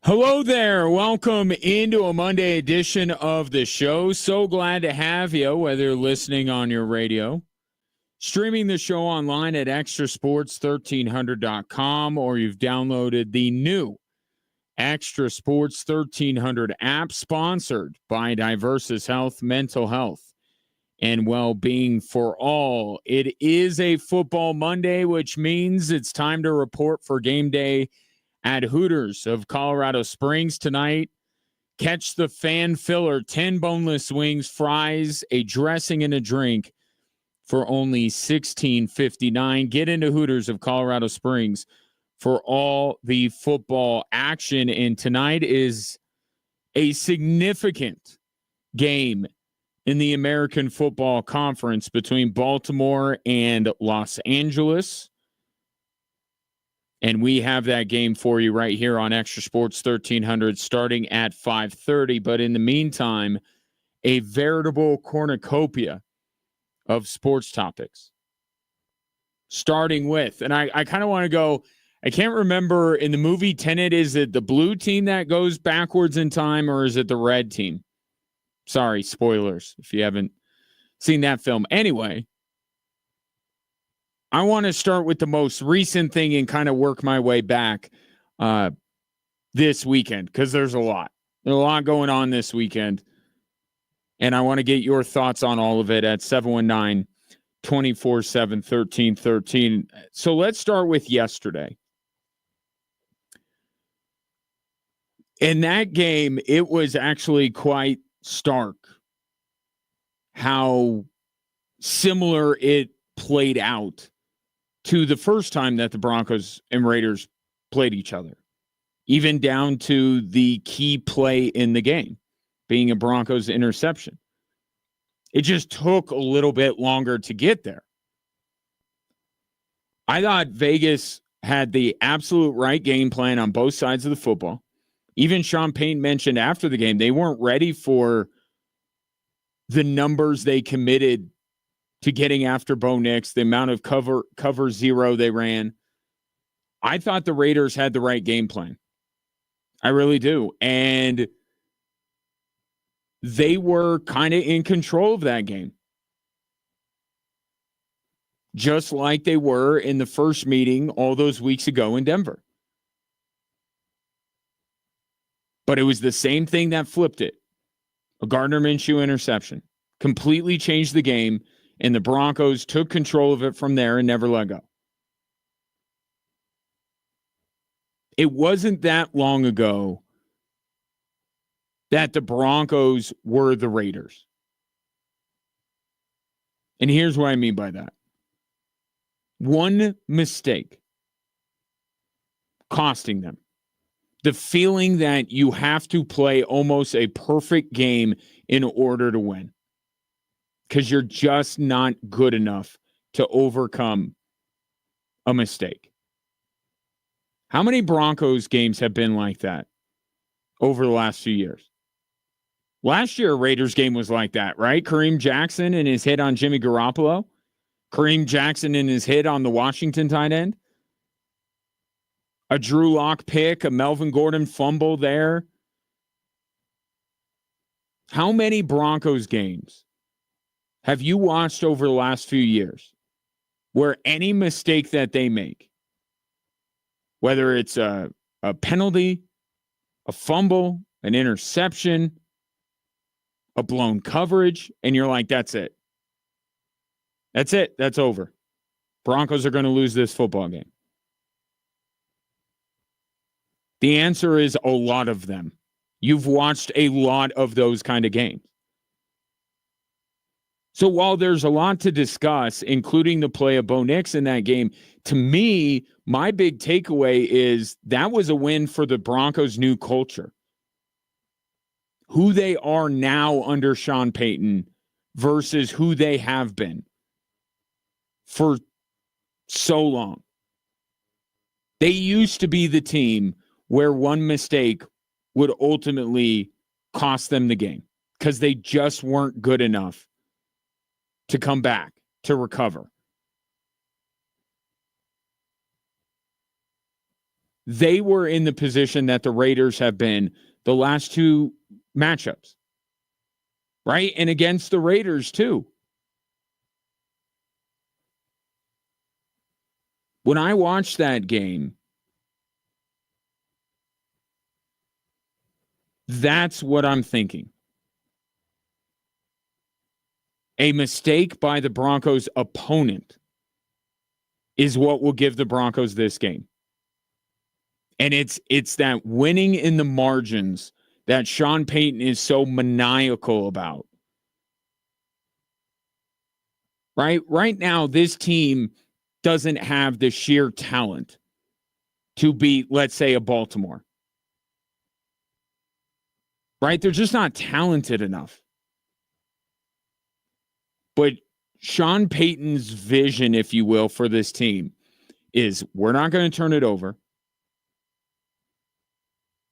Hello there. Welcome into a Monday edition of the show. So glad to have you, whether you're listening on your radio, streaming the show online at extrasports1300.com, or you've downloaded the new Extra Sports 1300 app, sponsored by Diversus Health, mental health, and well-being for all. It is a football Monday, which means it's time to report for game day at Hooters of Colorado Springs tonight. Catch the fan filler, 10 boneless wings, fries, a dressing, and a drink for only $16.59. Get into Hooters of Colorado Springs for all the football action. And tonight is a significant game in the American Football Conference between Baltimore and Los Angeles. And we have that game for you right here on Extra Sports 1300 starting at 5:30. But in the meantime, a veritable cornucopia of sports topics. Starting with, and I kind of want to go, I can't remember, in the movie Tenet, is it the blue team that goes backwards in time, or is it the red team? Sorry, spoilers if you haven't seen that film. Anyway, I want to start with the most recent thing and kind of work my way back this weekend, because there's a lot. There's a lot going on this weekend, and I want to get your thoughts on all of it at 719-247-1313. So let's start with yesterday. In that game, it was actually quite stark how similar it played out to the first time that the Broncos and Raiders played each other, even down to the key play in the game being a Broncos interception. It just took a little bit longer to get there. I thought Vegas had the absolute right game plan on both sides of the football. Even Sean Payton mentioned after the game they weren't ready for the numbers they committed to getting after Bo Nix, the amount of cover zero they ran. I thought the Raiders had the right game plan. I really do. And they were kind of in control of that game, just like they were in the first meeting all those weeks ago in Denver. But it was the same thing that flipped it. A Gardner Minshew interception completely changed the game, and the Broncos took control of it from there and never let go. It wasn't that long ago that the Broncos were the Raiders. And here's what I mean by that. One mistake costing them. The feeling that you have to play almost a perfect game in order to win, because you're just not good enough to overcome a mistake. How many Broncos games have been like that over the last few years? Last year, a Raiders game was like that, right? Kareem Jackson and his hit on Jimmy Garoppolo. Kareem Jackson and his hit on the Washington tight end. A Drew Lock pick, a Melvin Gordon fumble there. How many Broncos games have you watched over the last few years where any mistake that they make, whether it's a penalty, a fumble, an interception, a blown coverage, and you're like, that's it. That's it. That's over. Broncos are going to lose this football game. The answer is a lot of them. You've watched a lot of those kind of games. So while there's a lot to discuss, including the play of Bo Nix in that game, to me, my big takeaway is that was a win for the Broncos' new culture. Who they are now under Sean Payton versus who they have been for so long. They used to be the team where one mistake would ultimately cost them the game because they just weren't good enough to come back, to recover. they were in the position that the Raiders have been the last two matchups, right? And against the Raiders, too. When I watched that game, that's what I'm thinking. A mistake by the Broncos' opponent is what will give the Broncos this game. And it's that winning in the margins that Sean Payton is so maniacal about. Right now, this team doesn't have the sheer talent to beat, let's say, a Baltimore. Right? They're just not talented enough. But Sean Payton's vision, if you will, for this team is we're not going to turn it over.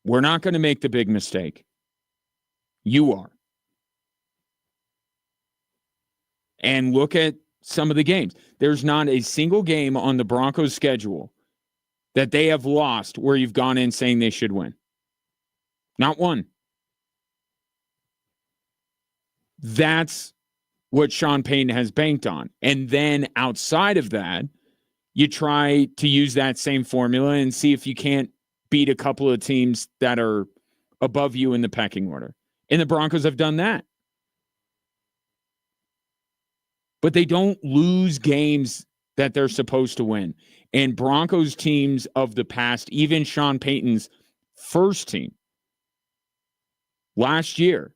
We're not going to make the big mistake. You are. And look at some of the games. There's not a single game on the Broncos' schedule that they have lost where you've gone in saying they should win. Not one. That's what Sean Payton has banked on. And then outside of that, you try to use that same formula and see if you can't beat a couple of teams that are above you in the pecking order. And the Broncos have done that. But they don't lose games that they're supposed to win. And Broncos teams of the past, even Sean Payton's first team last year,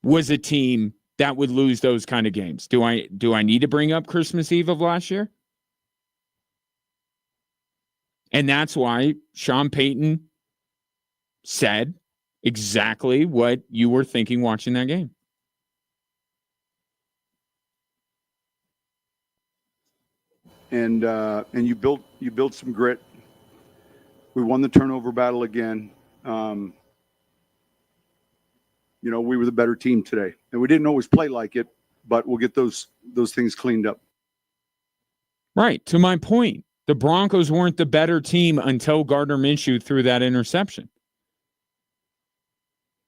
was a team that would lose those kind of games. Do I need to bring up Christmas Eve of last year? And that's why Sean Payton said exactly what you were thinking watching that game. And you built some grit. We won the turnover battle again. We were the better team today, and we didn't always play like it, but we'll get those things cleaned up. Right. To my point, the Broncos weren't the better team until Gardner Minshew threw that interception.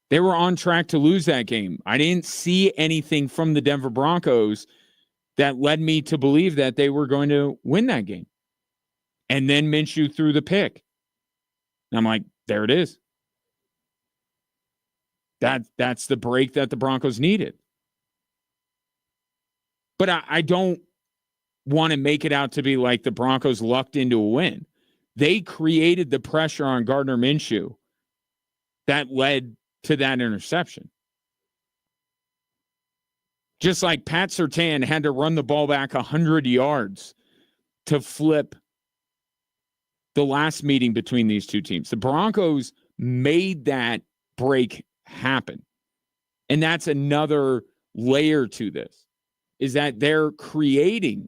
They were on track to lose that game. I didn't see anything from the Denver Broncos that led me to believe that they were going to win that game. And then Minshew threw the pick. And I'm like, there it is. That's the break that the Broncos needed. But I don't want to make it out to be like the Broncos lucked into a win. They created the pressure on Gardner Minshew that led to that interception. Just like Pat Surtain had to run the ball back 100 yards to flip the last meeting between these two teams. The Broncos made that break happen. And that's another layer to this, is that they're creating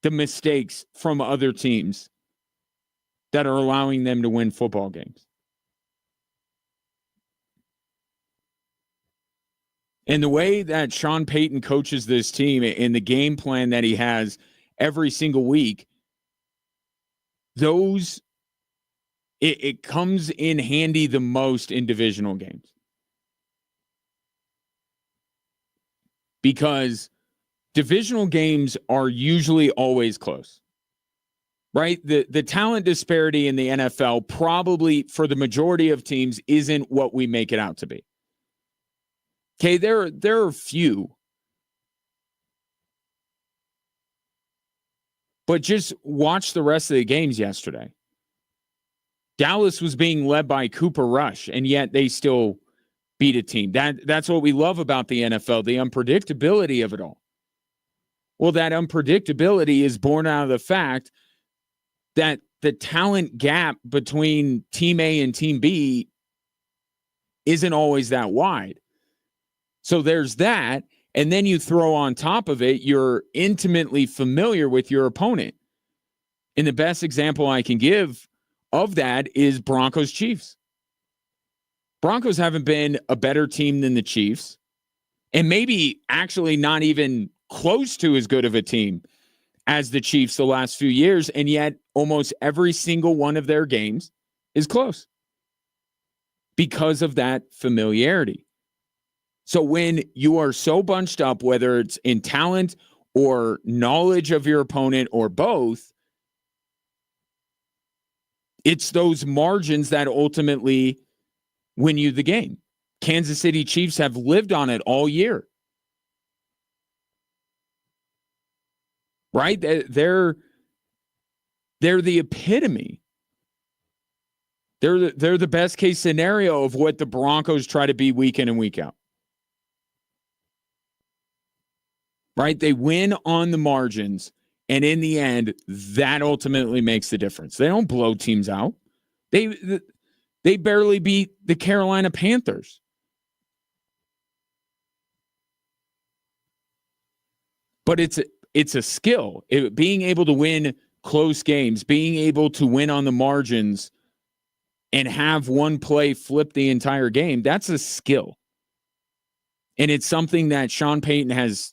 the mistakes from other teams that are allowing them to win football games. And the way that Sean Payton coaches this team and the game plan that he has every single week, it comes in handy the most in divisional games. Because divisional games are usually always close. Right? The talent disparity in the NFL probably for the majority of teams isn't what we make it out to be. Okay, there are few. But just watch the rest of the games yesterday. Dallas was being led by Cooper Rush, and yet they still beat a team. That's what we love about the NFL, the unpredictability of it all. Well, that unpredictability is born out of the fact that the talent gap between Team A and Team B isn't always that wide. So there's that, and then you throw on top of it, you're intimately familiar with your opponent. And the best example I can give of that is Broncos-Chiefs. Broncos haven't been a better team than the Chiefs, and maybe actually not even close to as good of a team as the Chiefs the last few years, and yet almost every single one of their games is close because of that familiarity. So when you are so bunched up, whether it's in talent or knowledge of your opponent or both, it's those margins that ultimately win you the game. Kansas City Chiefs have lived on it all year. Right? They're the epitome. They're the best case scenario of what the Broncos try to be week in and week out. Right? They win on the margins, and in the end, that ultimately makes the difference. They don't blow teams out. They barely beat the Carolina Panthers. But it's a skill. Being able to win close games, being able to win on the margins and have one play flip the entire game, that's a skill. And it's something that Sean Payton has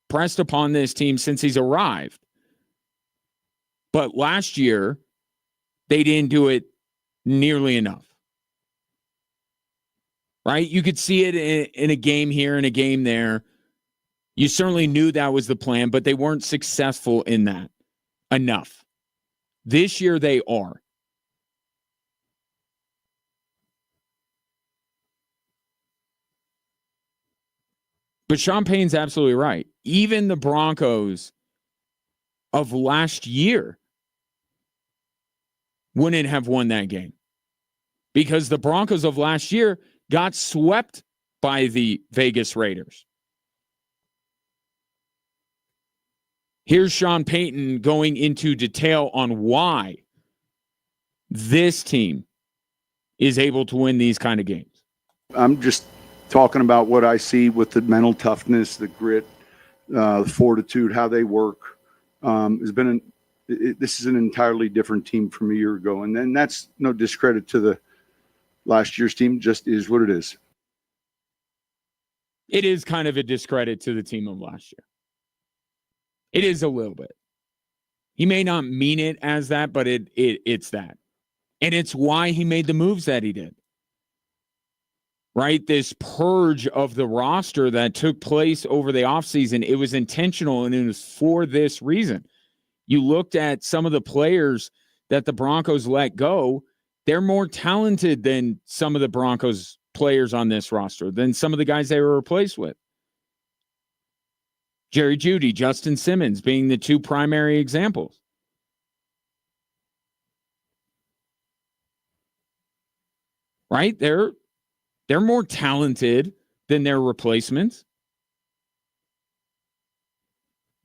pressed upon this team since he's arrived. But last year, they didn't do it nearly enough. Right? You could see it in a game here and a game there. You certainly knew that was the plan, but they weren't successful in that enough. This year they are. But Sean Payton's absolutely right. Even the Broncos of last year wouldn't have won that game because the Broncos of last year got swept by the Vegas Raiders. Here's Sean Payton going into detail on why this team is able to win these kind of games. I'm just talking about what I see with the mental toughness, the grit, the fortitude, how they work. This is an entirely different team from a year ago. And then that's no discredit to the last year's team, just is what it is. It is kind of a discredit to the team of last year. It is a little bit. He may not mean it as that, but it's that. And it's why he made the moves that he did. Right? This purge of the roster that took place over the offseason, it was intentional and it was for this reason. You looked at some of the players that the Broncos let go, they're more talented than some of the Broncos players on this roster, than some of the guys they were replaced with. Jerry Jeudy, Justin Simmons being the two primary examples. Right? They're more talented than their replacements.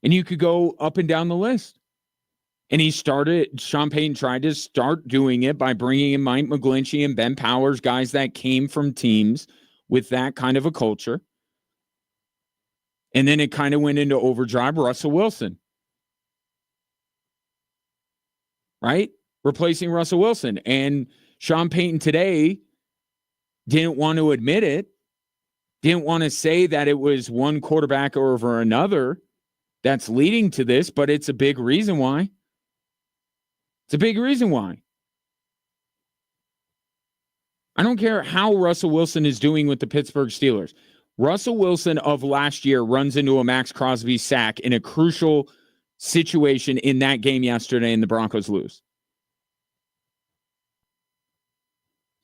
And you could go up and down the list. And Sean Payton tried to start doing it by bringing in Mike McGlinchey and Ben Powers, guys that came from teams with that kind of a culture. And then it kind of went into overdrive. Russell Wilson. Right? Replacing Russell Wilson. And Sean Payton today didn't want to admit it. Didn't want to say that it was one quarterback over another that's leading to this, but it's a big reason why. It's a big reason why. I don't care how Russell Wilson is doing with the Pittsburgh Steelers. Russell Wilson of last year runs into a Max Crosby sack in a crucial situation in that game yesterday, and the Broncos lose.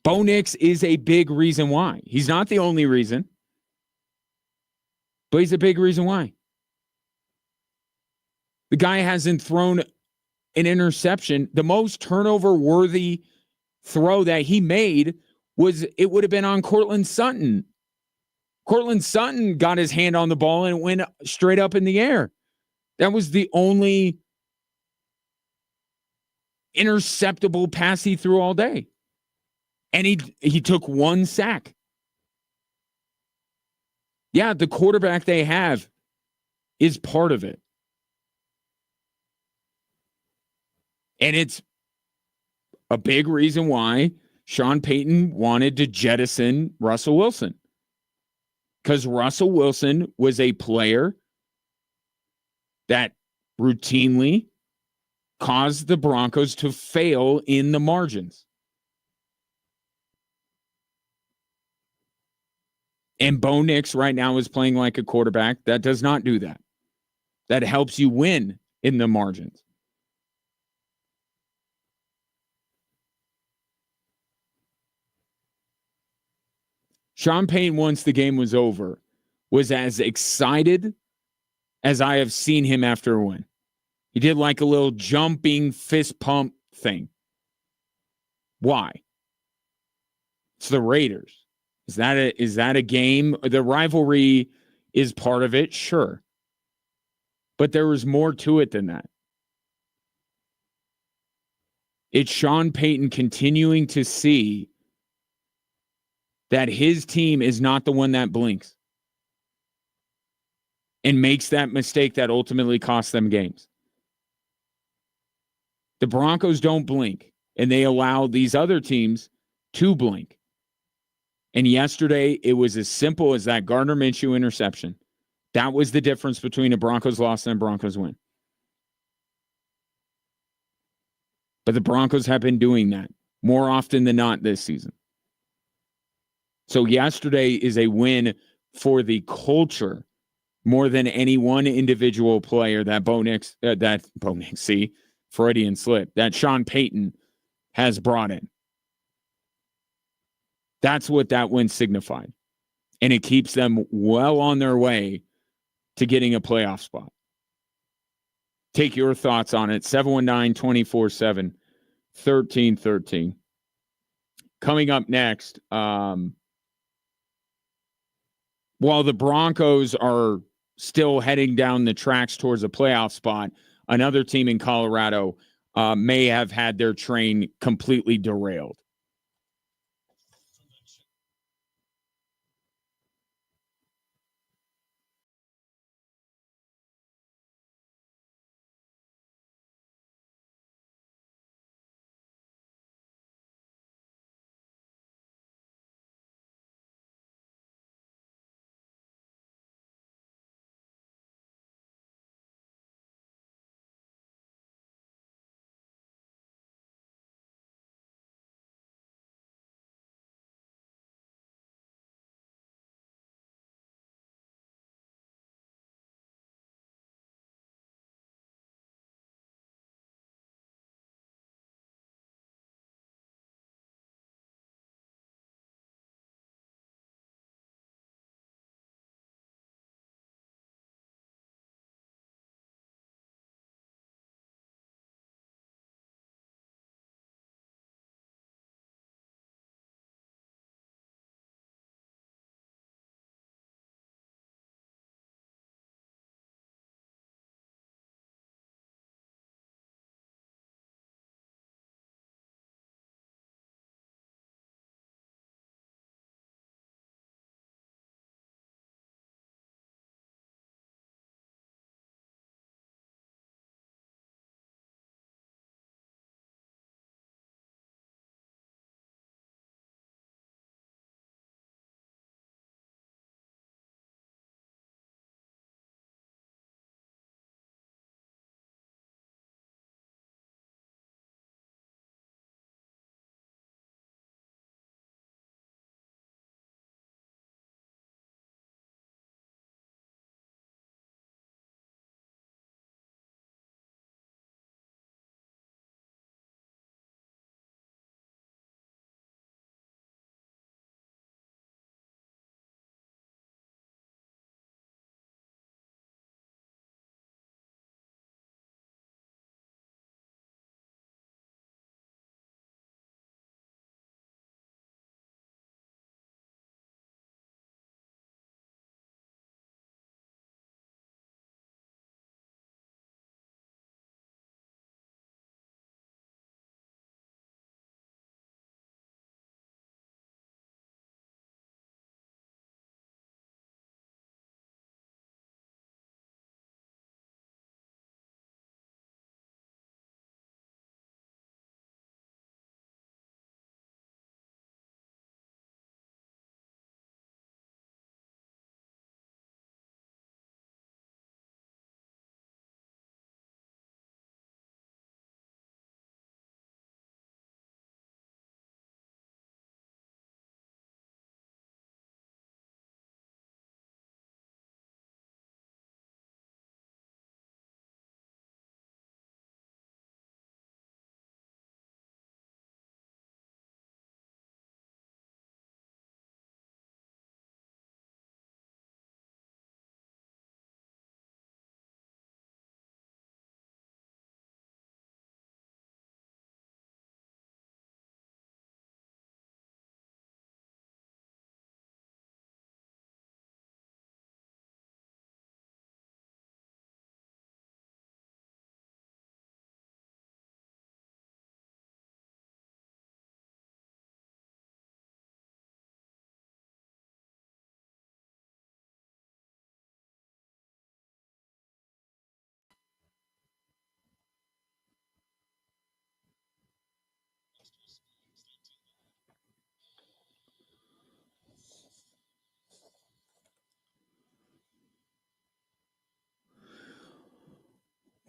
Bo Nix is a big reason why. He's not the only reason, but he's a big reason why. The guy hasn't thrown an interception. The most turnover-worthy throw that he made it would have been on Cortland Sutton. Cortland Sutton got his hand on the ball and it went straight up in the air. That was the only interceptable pass he threw all day. And he took one sack. Yeah, the quarterback they have is part of it. And it's a big reason why Sean Payton wanted to jettison Russell Wilson. Because Russell Wilson was a player that routinely caused the Broncos to fail in the margins. And Bo Nix right now is playing like a quarterback that does not do that. That helps you win in the margins. Sean Payton, once the game was over, was as excited as I have seen him after a win. He did like a little jumping fist pump thing. Why? It's the Raiders. Is that a game? The rivalry is part of it, sure. But there was more to it than that. It's Sean Payton continuing to see that his team is not the one that blinks and makes that mistake that ultimately costs them games. The Broncos don't blink, and they allow these other teams to blink. And yesterday, it was as simple as that Gardner Minshew interception. That was the difference between a Broncos loss and a Broncos win. But the Broncos have been doing that more often than not this season. So yesterday is a win for the culture more than any one individual player that Freudian slip, that Sean Payton has brought in. That's what that win signified. And it keeps them well on their way to getting a playoff spot. Take your thoughts on it. 719-247-1313. Coming up next, while the Broncos are still heading down the tracks towards a playoff spot, another team in Colorado may have had their train completely derailed.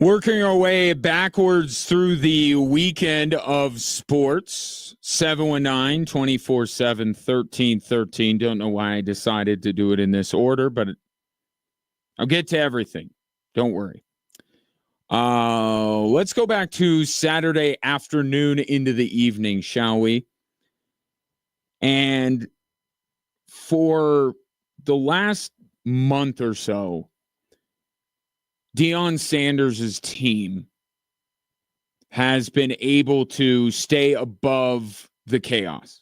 Working our way backwards through the weekend of sports, 719-247-1313. Don't know why I decided to do it in this order, but I'll get to everything. Don't worry. Let's go back to Saturday afternoon into the evening, shall we? And for the last month or so, Deion Sanders' team has been able to stay above the chaos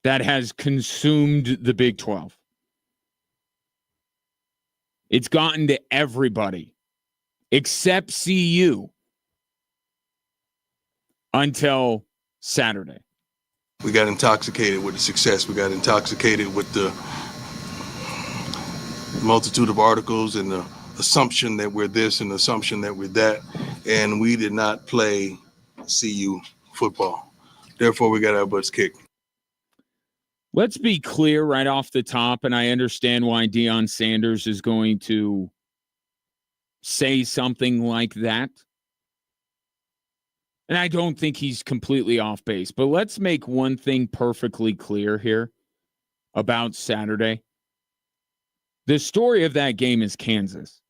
that has consumed the Big 12. It's gotten to everybody except CU until Saturday. We got intoxicated with the success. We got intoxicated with the multitude of articles and the assumption that we're this and the assumption that we're that. And we did not play CU football. Therefore, we got our butts kicked. Let's be clear right off the top, and I understand why Deion Sanders is going to say something like that. And I don't think he's completely off base. But let's make one thing perfectly clear here about Saturday. The story of that game is Kansas.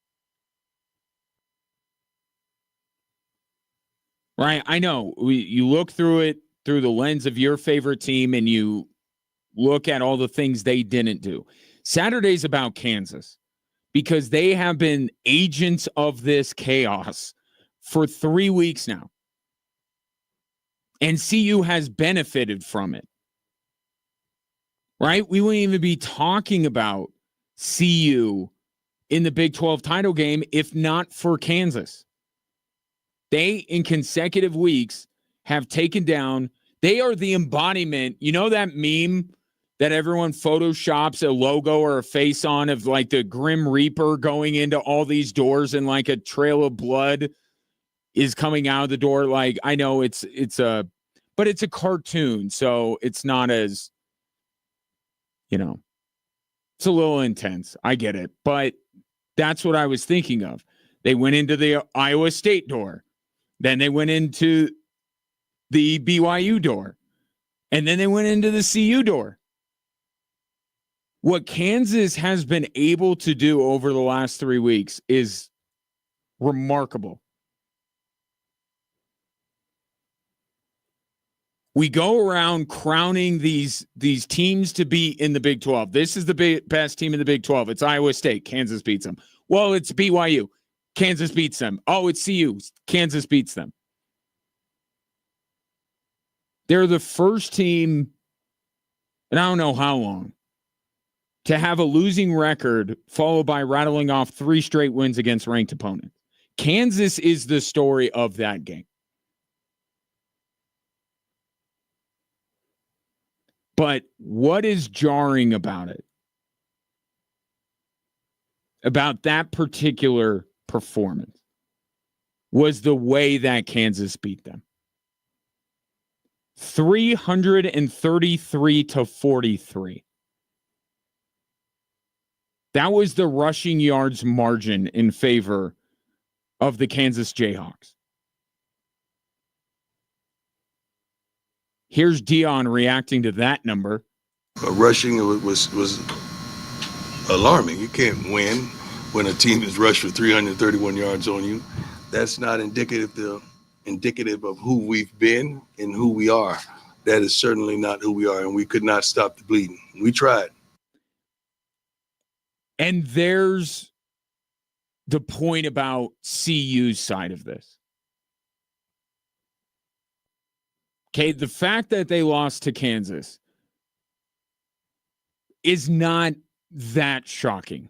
Right? I know. You look through it through the lens of your favorite team and you look at all the things they didn't do. Saturday's about Kansas because they have been agents of this chaos for 3 weeks now. And CU has benefited from it. Right? We wouldn't even be talking about CU in the Big 12 title game if not for Kansas. They, in consecutive weeks, have taken down. They are the embodiment. You know that meme that everyone photoshops a logo or a face on of like the Grim Reaper going into all these doors and like a trail of blood is coming out of the door? Like, I know it's a cartoon, so it's not as, it's a little intense. I get it. But that's what I was thinking of. They went into the Iowa State door. Then they went into the BYU door. And then they went into the CU door. What Kansas has been able to do over the last 3 weeks is remarkable. We go around crowning these teams to be in the Big 12. This is the best team in the Big 12. It's Iowa State. Kansas beats them. Well, it's BYU. Kansas beats them. Oh, it's CU. Kansas beats them. They're the first team, and I don't know how long, to have a losing record followed by rattling off 3 straight wins against ranked opponents. Kansas is the story of that game. But what is jarring about it? About that particular performance was the way that Kansas beat them. 333-43. That was the rushing yards margin in favor of the Kansas Jayhawks. Here's Deion reacting to that number. Rushing was alarming. You can't win when a team is rushed for 331 yards on you. That's not indicative of who we've been and who we are. That is certainly not who we are, and we could not stop the bleeding. We tried. And there's the point about CU's side of this. Okay, the fact that they lost to Kansas is not that shocking.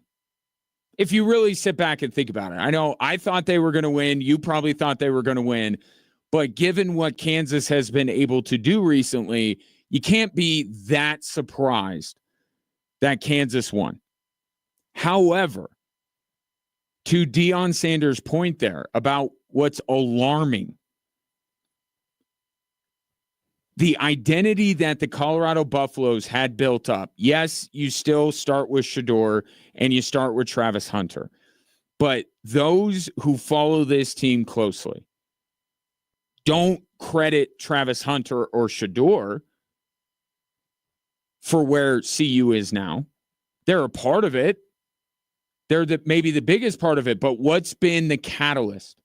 If you really sit back and think about it. I know I thought they were going to win. You probably thought they were going to win. But given what Kansas has been able to do recently, you can't be that surprised that Kansas won. However, to Deion Sanders' point there about what's alarming, the identity that the Colorado Buffaloes had built up. Yes, you still start with Shedeur and you start with Travis Hunter. But those who follow this team closely don't credit Travis Hunter or Shador for where CU is now. They're a part of it. They're maybe the biggest part of it, but what's been the catalyst?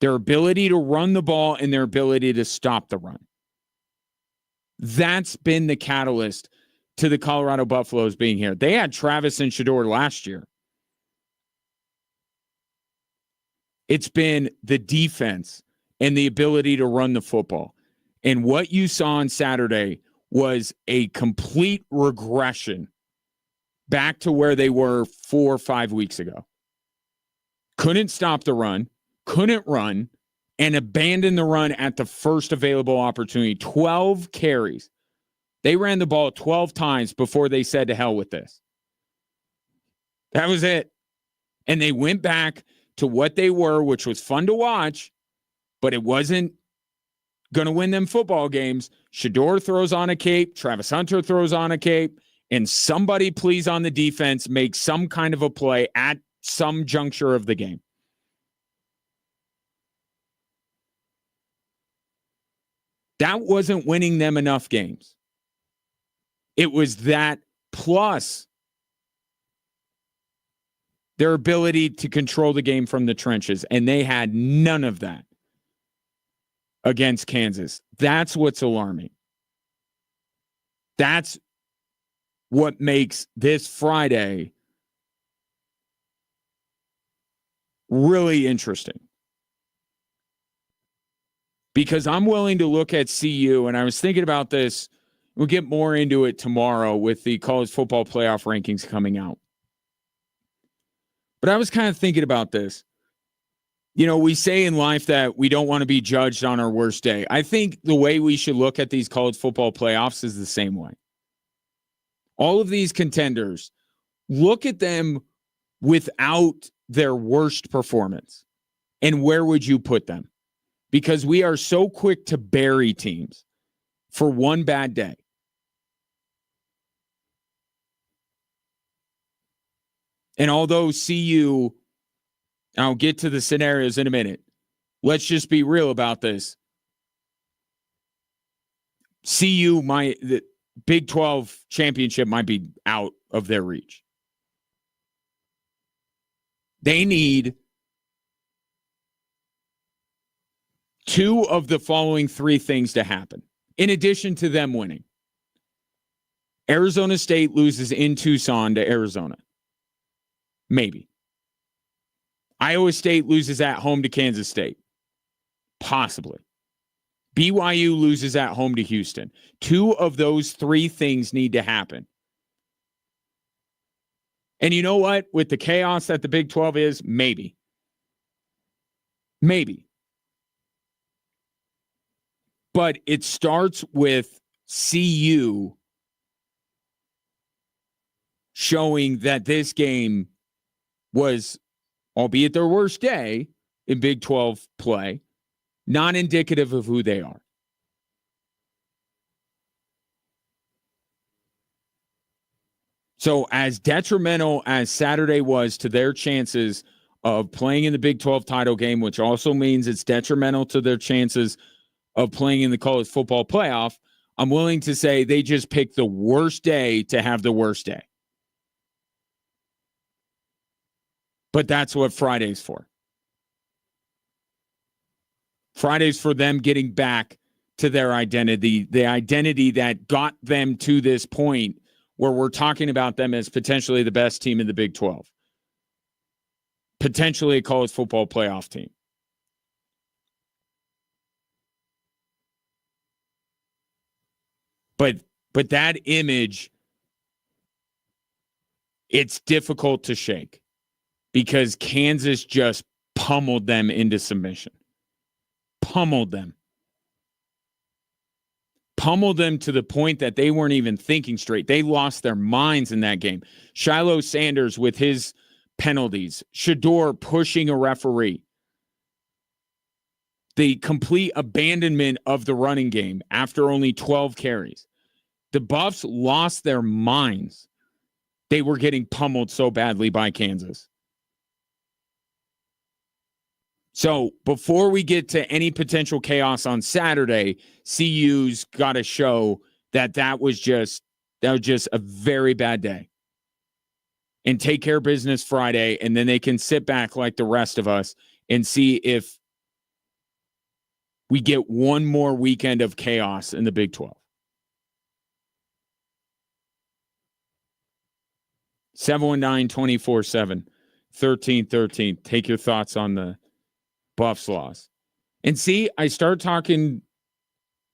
Their ability to run the ball and their ability to stop the run. That's been the catalyst to the Colorado Buffaloes being here. They had Travis and Shador last year. It's been the defense and the ability to run the football. And what you saw on Saturday was a complete regression back to where they were 4 or 5 weeks ago. Couldn't stop the run, couldn't run, and abandoned the run at the first available opportunity. 12 carries. They ran the ball 12 times before they said to hell with this. That was it. And they went back to what they were, which was fun to watch, but it wasn't going to win them football games. Shador throws on a cape, Travis Hunter throws on a cape, and somebody please on the defense make some kind of a play at some juncture of the game. That wasn't winning them enough games. It was that plus their ability to control the game from the trenches, and they had none of that against Kansas. That's what's alarming. That's what makes this Friday really interesting. Because I'm willing to look at CU, and I was thinking about this. We'll get more into it tomorrow with the college football playoff rankings coming out. But I was kind of thinking about this. You know, we say in life that we don't want to be judged on our worst day. I think the way we should look at these college football playoffs is the same way. All of these contenders, look at them without their worst performance. And where would you put them? Because we are so quick to bury teams for one bad day. And although CU, I'll get to the scenarios in a minute. Let's just be real about this. CU, the Big 12 championship might be out of their reach. They need 2 of the following 3 things to happen, in addition to them winning. Arizona State loses in Tucson to Arizona. Maybe. Iowa State loses at home to Kansas State. Possibly. BYU loses at home to Houston. 2 of those 3 things need to happen. And you know what? With the chaos that the Big 12 is, maybe. Maybe. But it starts with CU showing that this game was, albeit their worst day in Big 12 play, not indicative of who they are. So as detrimental as Saturday was to their chances of playing in the Big 12 title game, which also means it's detrimental to their chances of playing in the college football playoff, I'm willing to say they just picked the worst day to have the worst day. But that's what Friday's for. Friday's for them getting back to their identity, the identity that got them to this point where we're talking about them as potentially the best team in the Big 12. Potentially a college football playoff team. But that image, it's difficult to shake because Kansas just pummeled them into submission. Pummeled them. Pummeled them to the point that they weren't even thinking straight. They lost their minds in that game. Shiloh Sanders with his penalties. Shador pushing a referee. The complete abandonment of the running game after only 12 carries. The Buffs lost their minds. They were getting pummeled so badly by Kansas. So before we get to any potential chaos on Saturday, CU's got to show that was just a very bad day. And take care of business Friday, and then they can sit back like the rest of us and see if we get one more weekend of chaos in the Big 12. 719-24-7, 1313. Take your thoughts on the Buffs loss. And see, I start talking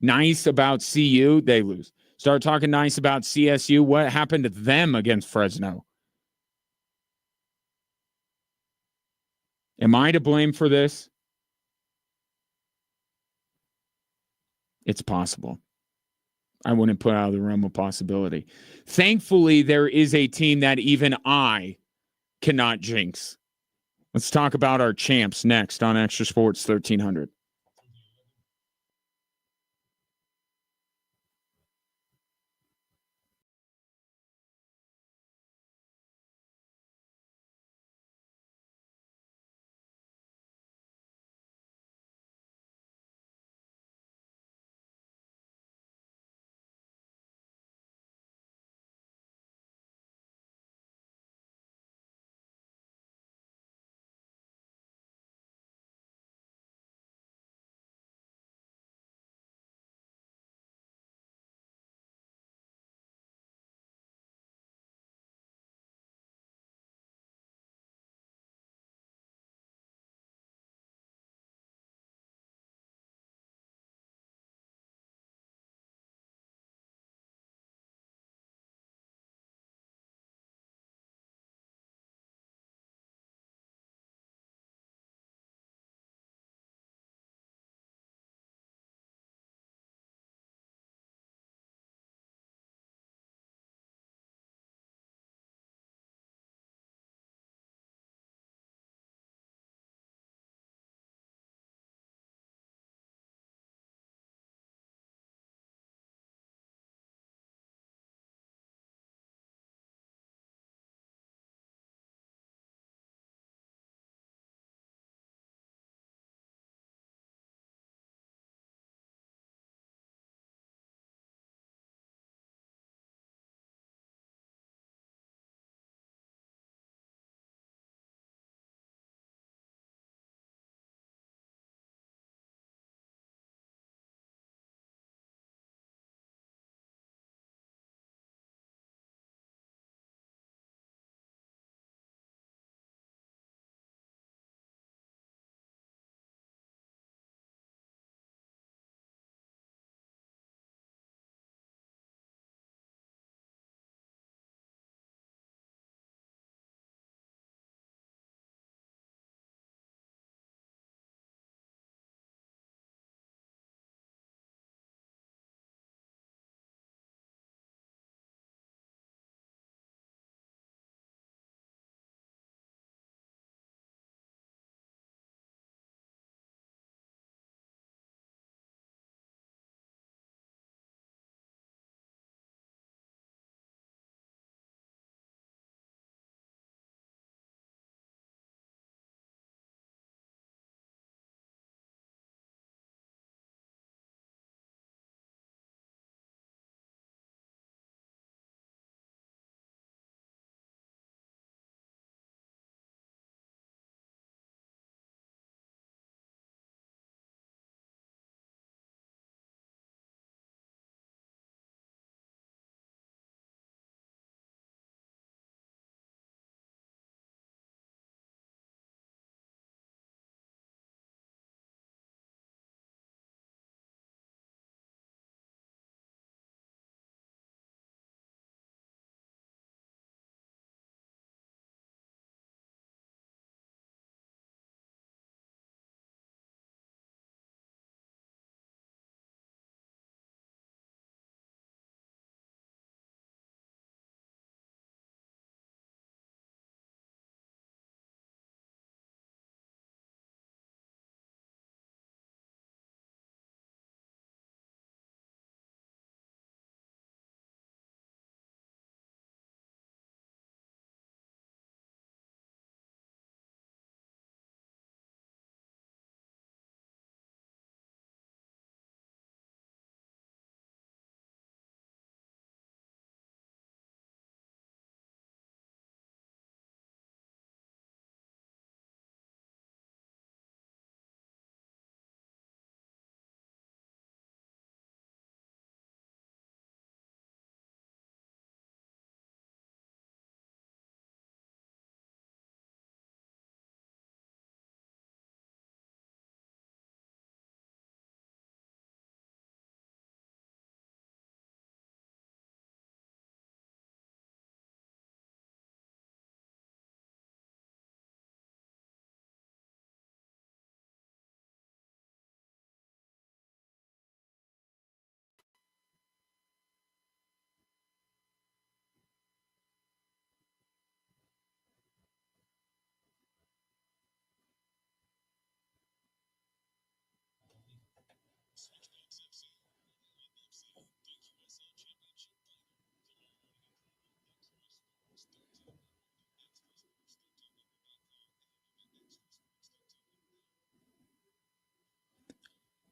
nice about CU, they lose. Start talking nice about CSU. What happened to them against Fresno? Am I to blame for this? It's possible. I wouldn't put out of the realm of possibility. Thankfully, there is a team that even I cannot jinx. Let's talk about our champs next on Extra Sports 1300.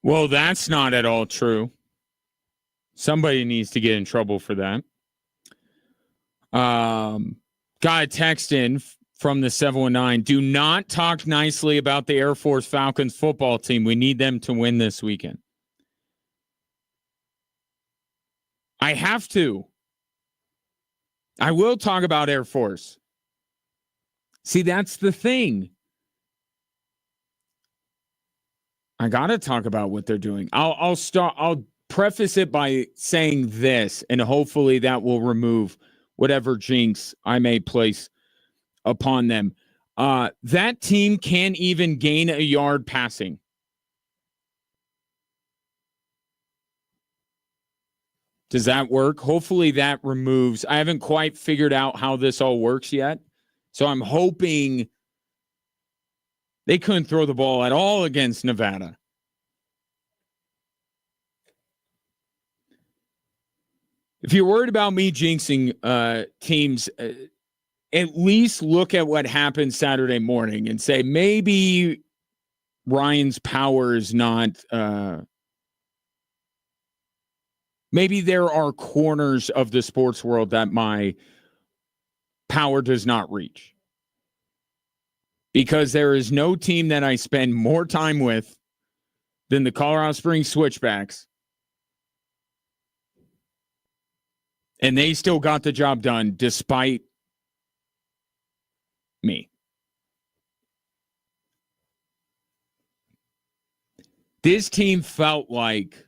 Well, that's not at all true. Somebody needs to get in trouble for that. Got a text in from the 719. Do not talk nicely about the Air Force Falcons football team. We need them to win this weekend. I have to. I will talk about Air Force. See, that's the thing. I got to talk about what they're doing. I'll preface it by saying this, and hopefully that will remove whatever jinx I may place upon them. That team can't even gain a yard passing. Does that work? Hopefully that removes. I haven't quite figured out how this all works yet. So I'm hoping they couldn't throw the ball at all against Nevada. If you're worried about me jinxing teams, at least look at what happened Saturday morning and say maybe Ryan's power is not. Maybe there are corners of the sports world that my power does not reach. Because there is no team that I spend more time with than the Colorado Springs Switchbacks. And they still got the job done despite me. This team felt like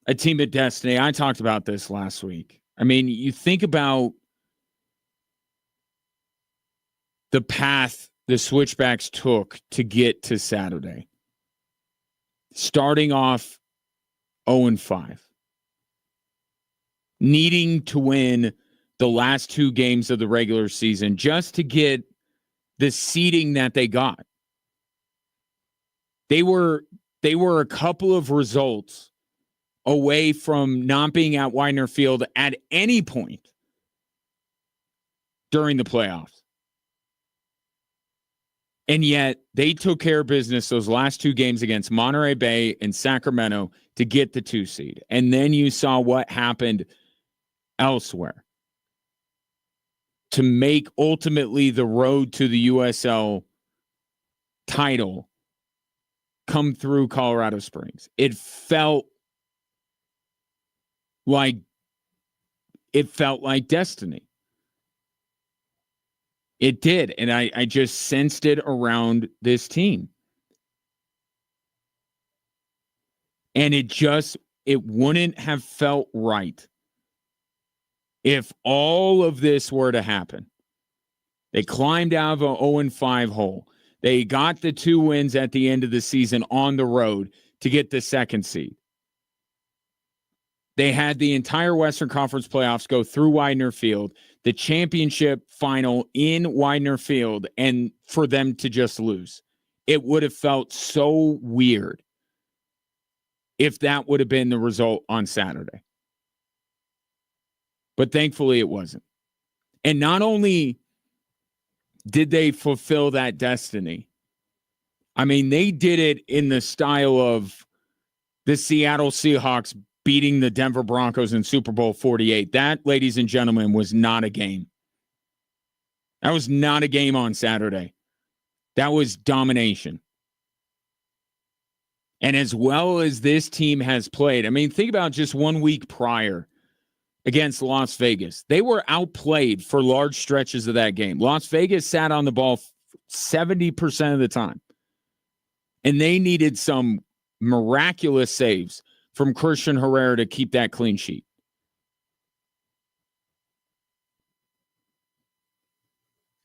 a team of destiny. I talked about this last week. I mean, you think about the path the Switchbacks took to get to Saturday. Starting off 0-5. Needing to win the last two games of the regular season just to get the seeding that they got. They were a couple of results away from not being at Widener Field at any point during the playoffs. And yet they took care of business those last two games against Monterey Bay and Sacramento to get the 2 seed. And then you saw what happened elsewhere to make ultimately the road to the USL title come through Colorado Springs. It felt like destiny. It did. And I just sensed it around this team. And it wouldn't have felt right if all of this were to happen. They climbed out of an 0-5 hole. They got the 2 wins at the end of the season on the road to get the 2nd seed. They had the entire Western Conference playoffs go through Widener Field, the championship final in Widener Field, and for them to just lose. It would have felt so weird if that would have been the result on Saturday. But thankfully it wasn't. And not only did they fulfill that destiny, I mean, they did it in the style of the Seattle Seahawks beating the Denver Broncos in Super Bowl 48. That, ladies and gentlemen, was not a game. That was not a game on Saturday. That was domination. And as well as this team has played, I mean, think about just 1 week prior against Las Vegas. They were outplayed for large stretches of that game. Las Vegas sat on the ball 70% of the time. And they needed some miraculous saves from Christian Herrera to keep that clean sheet.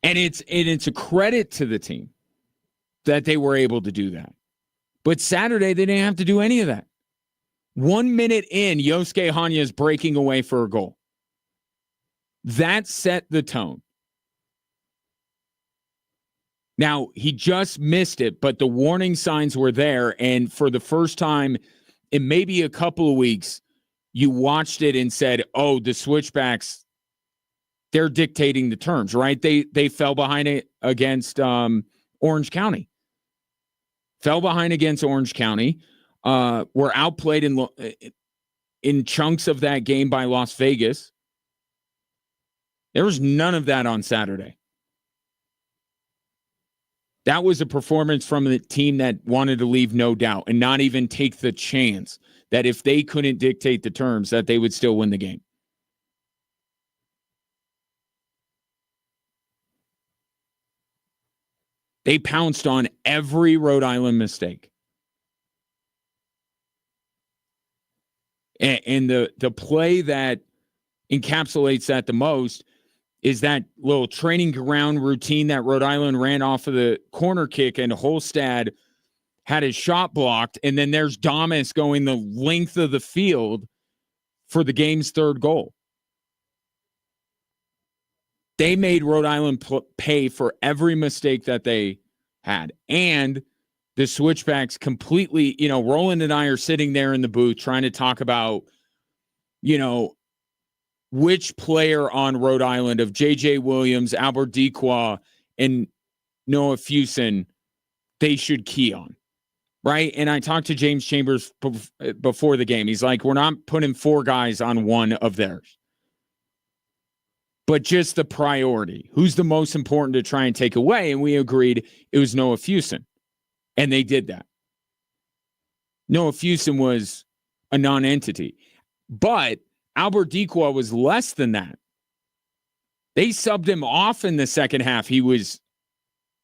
And it's a credit to the team that they were able to do that. But Saturday, they didn't have to do any of that. 1 minute in, Yosuke Hanya is breaking away for a goal. That set the tone. Now, he just missed it, but the warning signs were there. And for the first time in maybe a couple of weeks, you watched it and said, oh, the Switchbacks, they're dictating the terms, right? They fell behind it against Orange County. Fell behind against Orange County. were outplayed in chunks of that game by Las Vegas. There was none of that on Saturday. That was a performance from the team that wanted to leave no doubt and not even take the chance that if they couldn't dictate the terms, that they would still win the game. They pounced on every Rhode Island mistake. And the play that encapsulates that the most is that little training ground routine that Rhode Island ran off of the corner kick, and Holstad had his shot blocked, and then there's Damas going the length of the field for the game's third goal. They made Rhode Island pay for every mistake that they had. And the switchbacks completely, Roland and I are sitting there in the booth trying to talk about, which player on Rhode Island of J.J. Williams, Albert Dequa, and Noah Fuson they should key on, right? And I talked to James Chambers before the game. He's like, we're not putting 4 guys on one of theirs. But just the priority. Who's the most important to try and take away? And we agreed it was Noah Fuson. And they did that. Noah Fuson was a non-entity. But Albert Dequa was less than that. They subbed him off in the second half.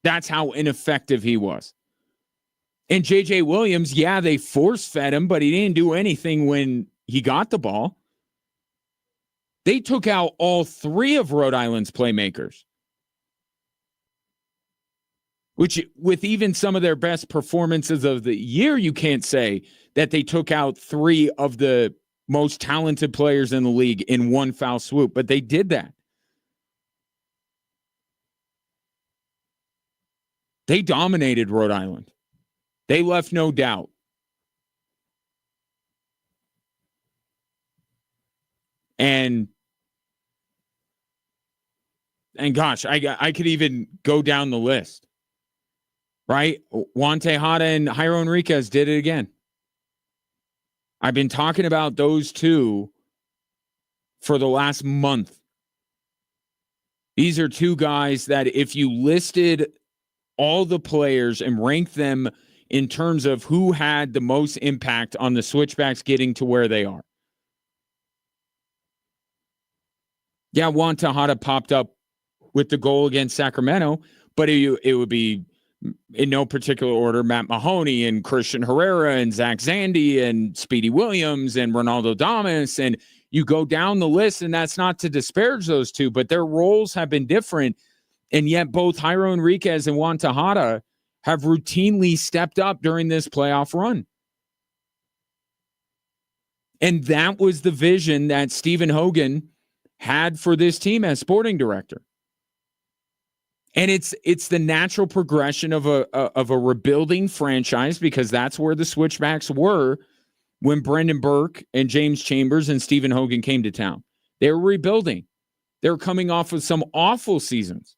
That's how ineffective he was. And J.J. Williams, they force-fed him, but he didn't do anything when he got the ball. They took out all 3 of Rhode Island's playmakers, which with even some of their best performances of the year, you can't say that they took out 3 of the most talented players in the league in one foul swoop, but they did that. They dominated Rhode Island. They left no doubt. And gosh, I could even go down the list, right? Juan Tejada and Jairo Enriquez did it again. I've been talking about those two for the last month. These are 2 guys that if you listed all the players and ranked them in terms of who had the most impact on the switchbacks getting to where they are. Yeah, Juan Tejada popped up with the goal against Sacramento, but it would be in no particular order Matt Mahoney and Christian Herrera and Zach Zandy and Speedy Williams and Ronaldo Damas, and you go down the list, and that's not to disparage those 2, but their roles have been different, and yet both Jairo Enriquez and Juan Tejada have routinely stepped up during this playoff run. And that was the vision that Stephen Hogan had for this team as sporting director. And it's the natural progression of a rebuilding franchise, because that's where the switchbacks were when Brendan Burke and James Chambers and Stephen Hogan came to town. They were rebuilding. They were coming off of some awful seasons.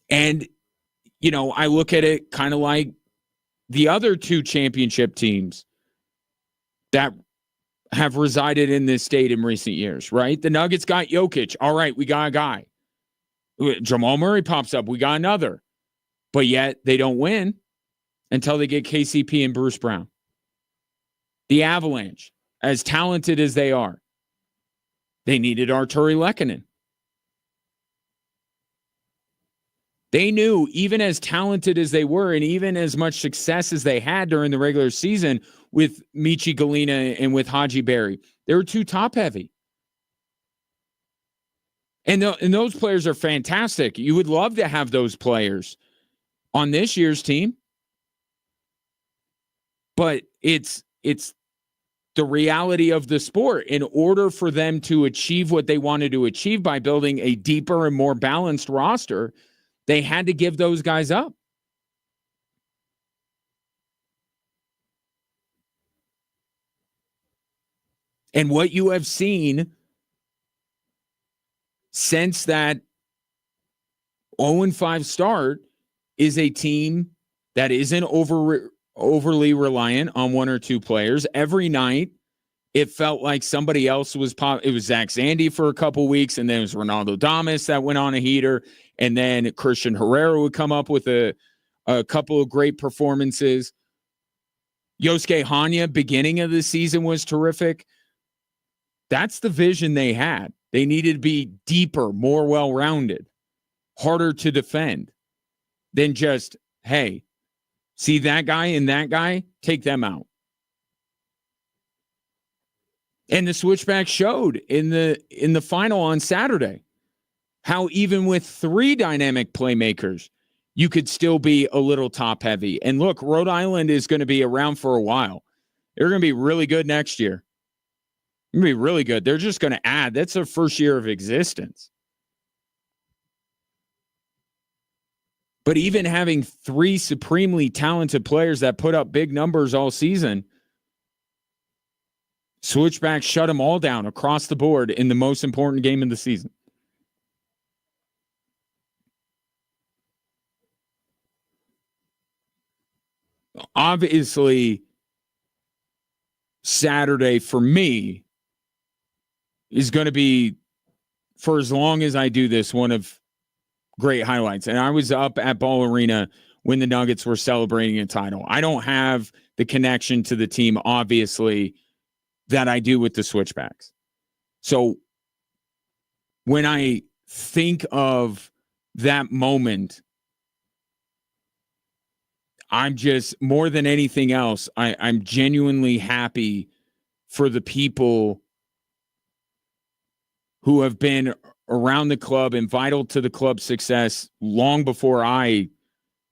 And, I look at it kind of like the other 2 championship teams that have resided in this state in recent years, right? The Nuggets got Jokic. All right, we got a guy. Jamal Murray pops up. We got another. But yet they don't win until they get KCP and Bruce Brown. The Avalanche, as talented as they are, they needed Arturi Lehkonen. They knew, even as talented as they were and even as much success as they had during the regular season with Michi Galina and with Haji Berry, they were too top-heavy. And those players are fantastic. You would love to have those players on this year's team. But it's the reality of the sport. In order for them to achieve what they wanted to achieve by building a deeper and more balanced roster, they had to give those guys up. And what you have seen since that 0-5 start is a team that isn't overly reliant on one or two players. Every night, it felt like somebody else was it was Zach Zandy for a couple weeks, and then it was Ronaldo Damas that went on a heater, and then Christian Herrera would come up with a couple of great performances. Yosuke Hanya, beginning of the season, was terrific. That's the vision they had. They needed to be deeper, more well-rounded, harder to defend than just, hey, see that guy and that guy, take them out. And the switchback showed in the final on Saturday how even with three dynamic playmakers, you could still be a little top heavy. And look, Rhode Island is going to be around for a while. They're going to be really good next year. They're going to be really good. They're just going to add. That's their first year of existence. But even having three supremely talented players that put up big numbers all season, Switchbacks shut them all down across the board in the most important game of the season. Obviously, Saturday for me is going to be, for as long as I do this, one of great highlights. And I was up at Ball Arena when the Nuggets were celebrating a title. I don't have the connection to the team, obviously, that I do with the Switchbacks. So when I think of that moment, I'm just, more than anything else, I'm genuinely happy for the people who have been around the club and vital to the club's success long before I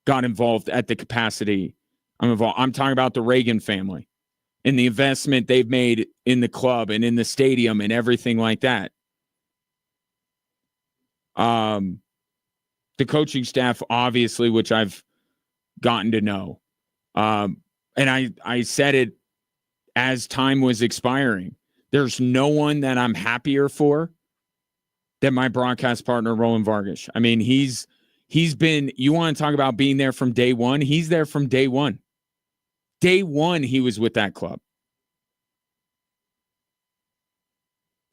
got involved at the capacity I'm involved. I'm talking about the Reagan family and the investment they've made in the club and in the stadium and everything like that. The coaching staff, obviously, which I've gotten to know. And I said it as time was expiring. There's no one that I'm happier for than my broadcast partner, Roland Vargas. I mean, he's been, you want to talk about being there from day one? He's there from day one. Day one, he was with that club.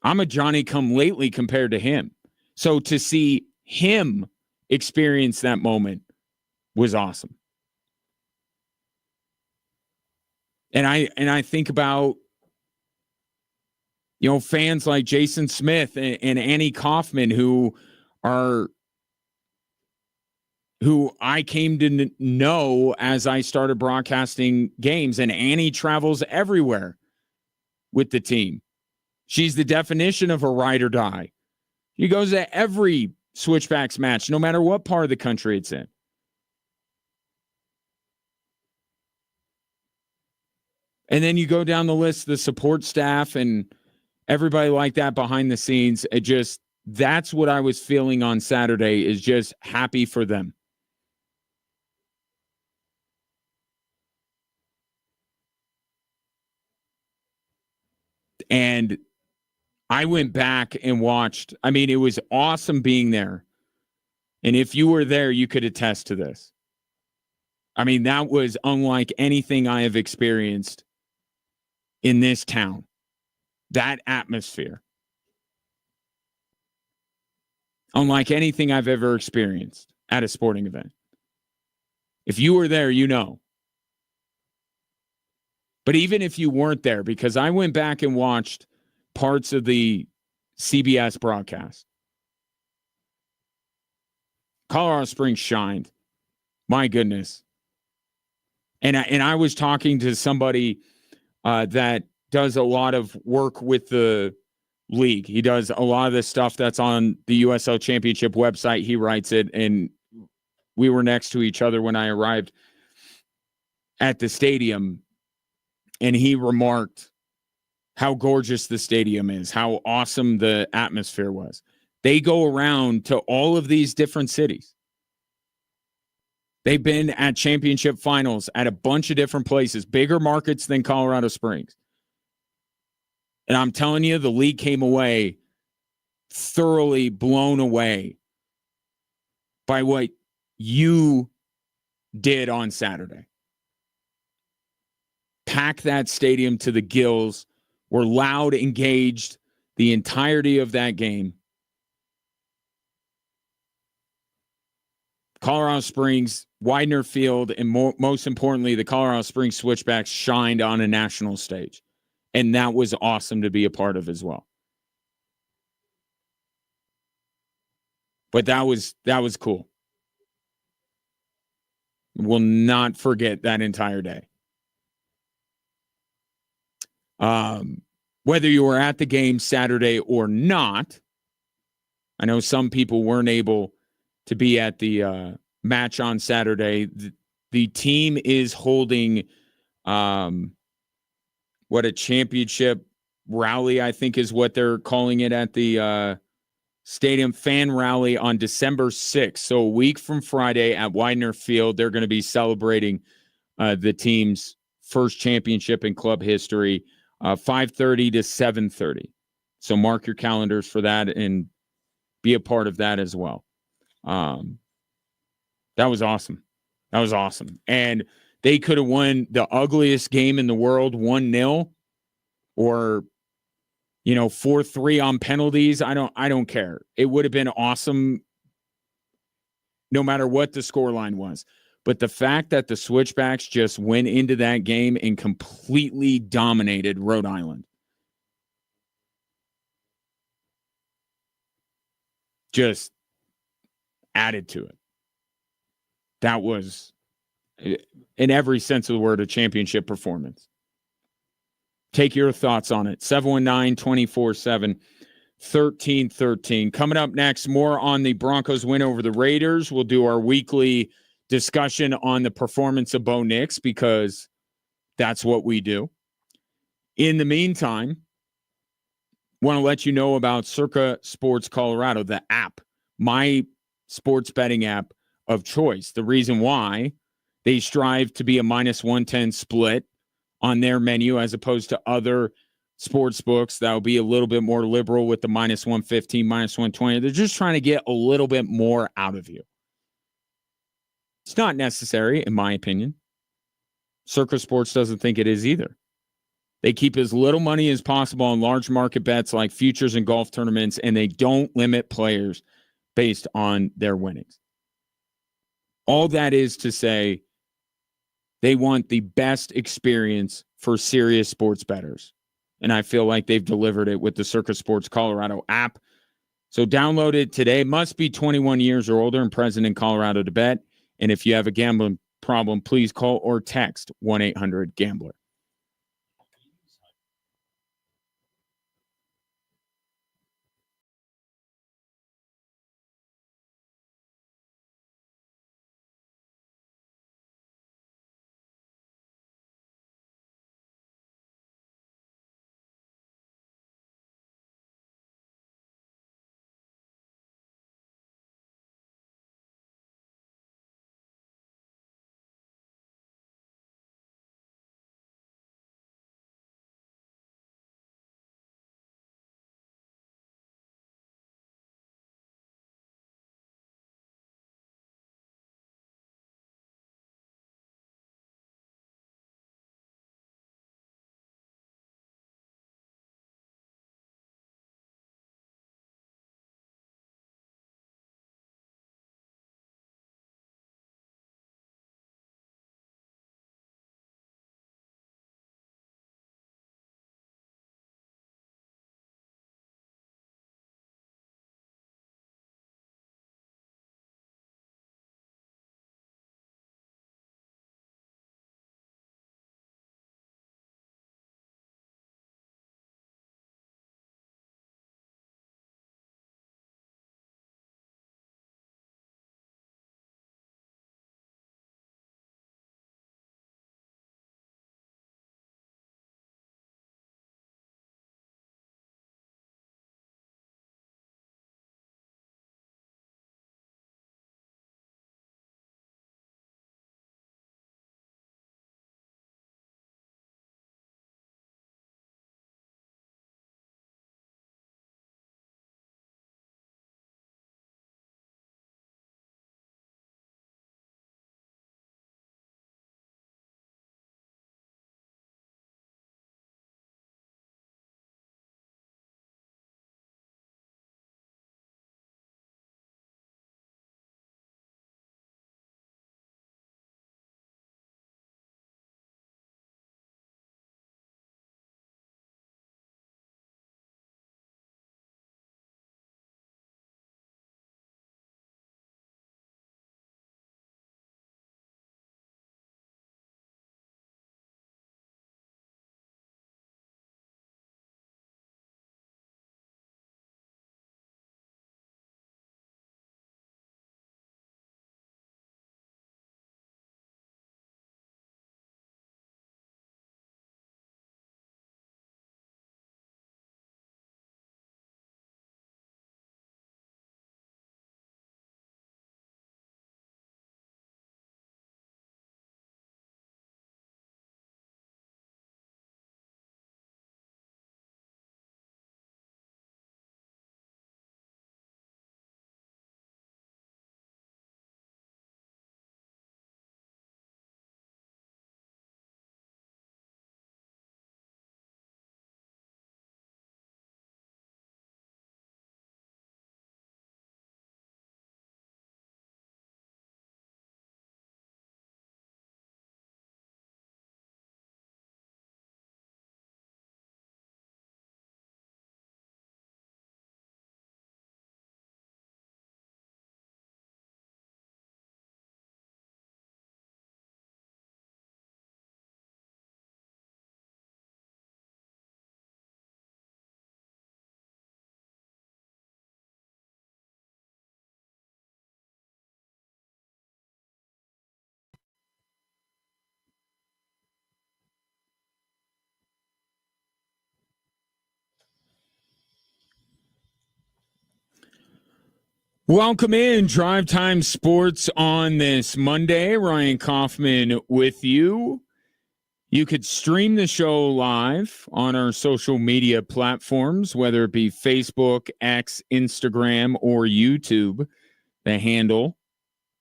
I'm a Johnny-come-lately compared to him. So to see him experience that moment was awesome. And I think about, you know, fans like Jason Smith and Annie Kaufman who I came to know as I started broadcasting games. And Annie travels everywhere with the team. She's the definition of a ride or die. She goes to every Switchbacks match, no matter what part of the country it's in. And then you go down the list, the support staff and everybody like that behind the scenes. It just, that's what I was feeling on Saturday, is just happy for them. And I went back and watched. I mean, it was awesome being there. And if you were there, you could attest to this. I mean, that was unlike anything I have experienced in this town. That atmosphere. Unlike anything I've ever experienced at a sporting event. If you were there, you know. But even if you weren't there, because I went back and watched parts of the CBS broadcast, Colorado Springs shined. My goodness. And I was talking to somebody that does a lot of work with the league. He does a lot of the stuff that's on the USL Championship website. He writes it, and we were next to each other when I arrived at the stadium, and he remarked how gorgeous the stadium is, how awesome the atmosphere was. They go around to all of these different cities. They've been at championship finals at a bunch of different places, bigger markets than Colorado Springs. And I'm telling you, the league came away thoroughly blown away by what you did on Saturday. Pack that stadium to the gills, were loud, engaged the entirety of that game. Colorado Springs, Widener Field, and most importantly, the Colorado Springs Switchbacks shined on a national stage. And that was awesome to be a part of as well. But that was cool. Will not forget that entire day. Whether you were at the game Saturday or not, I know some people weren't able to be at the match on Saturday. The team is holding what a championship rally, I think is what they're calling it at the stadium, fan rally on December 6th. So a week from Friday at Widener Field, they're going to be celebrating the team's first championship in club history, 5:30 to 7:30. So mark your calendars for that and be a part of that as well. That was awesome. That was awesome. And they could have won the ugliest game in the world 1-0 or 4-3 on penalties. I don't care. It would have been awesome no matter what the scoreline was. But the fact that the Switchbacks just went into that game and completely dominated Rhode Island just added to it. That was, in every sense of the word, a championship performance. Take your thoughts on it. 719-247-1313. Coming up next, more on the Broncos win over the Raiders. We'll do our weekly discussion on the performance of Bo Nix because that's what we do. In the meantime, want to let you know about Circa Sports Colorado, the app, my sports betting app of choice. The reason why they strive to be a -110 split on their menu as opposed to other sports books that will be a little bit more liberal with the -115, -120. They're just trying to get a little bit more out of you. It's not necessary, in my opinion. Circa Sports doesn't think it is either. They keep as little money as possible on large market bets like futures and golf tournaments, and they don't limit players based on their winnings. All that is to say, they want the best experience for serious sports bettors. And I feel like they've delivered it with the Circa Sports Colorado app. So download it today. Must be 21 years or older and present in Colorado to bet. And if you have a gambling problem, please call or text 1-800-GAMBLER. Welcome in Drive Time Sports on this Monday. Ryan Kaufman with you. You could stream the show live on our social media platforms, whether it be Facebook, X, Instagram, or YouTube. The handle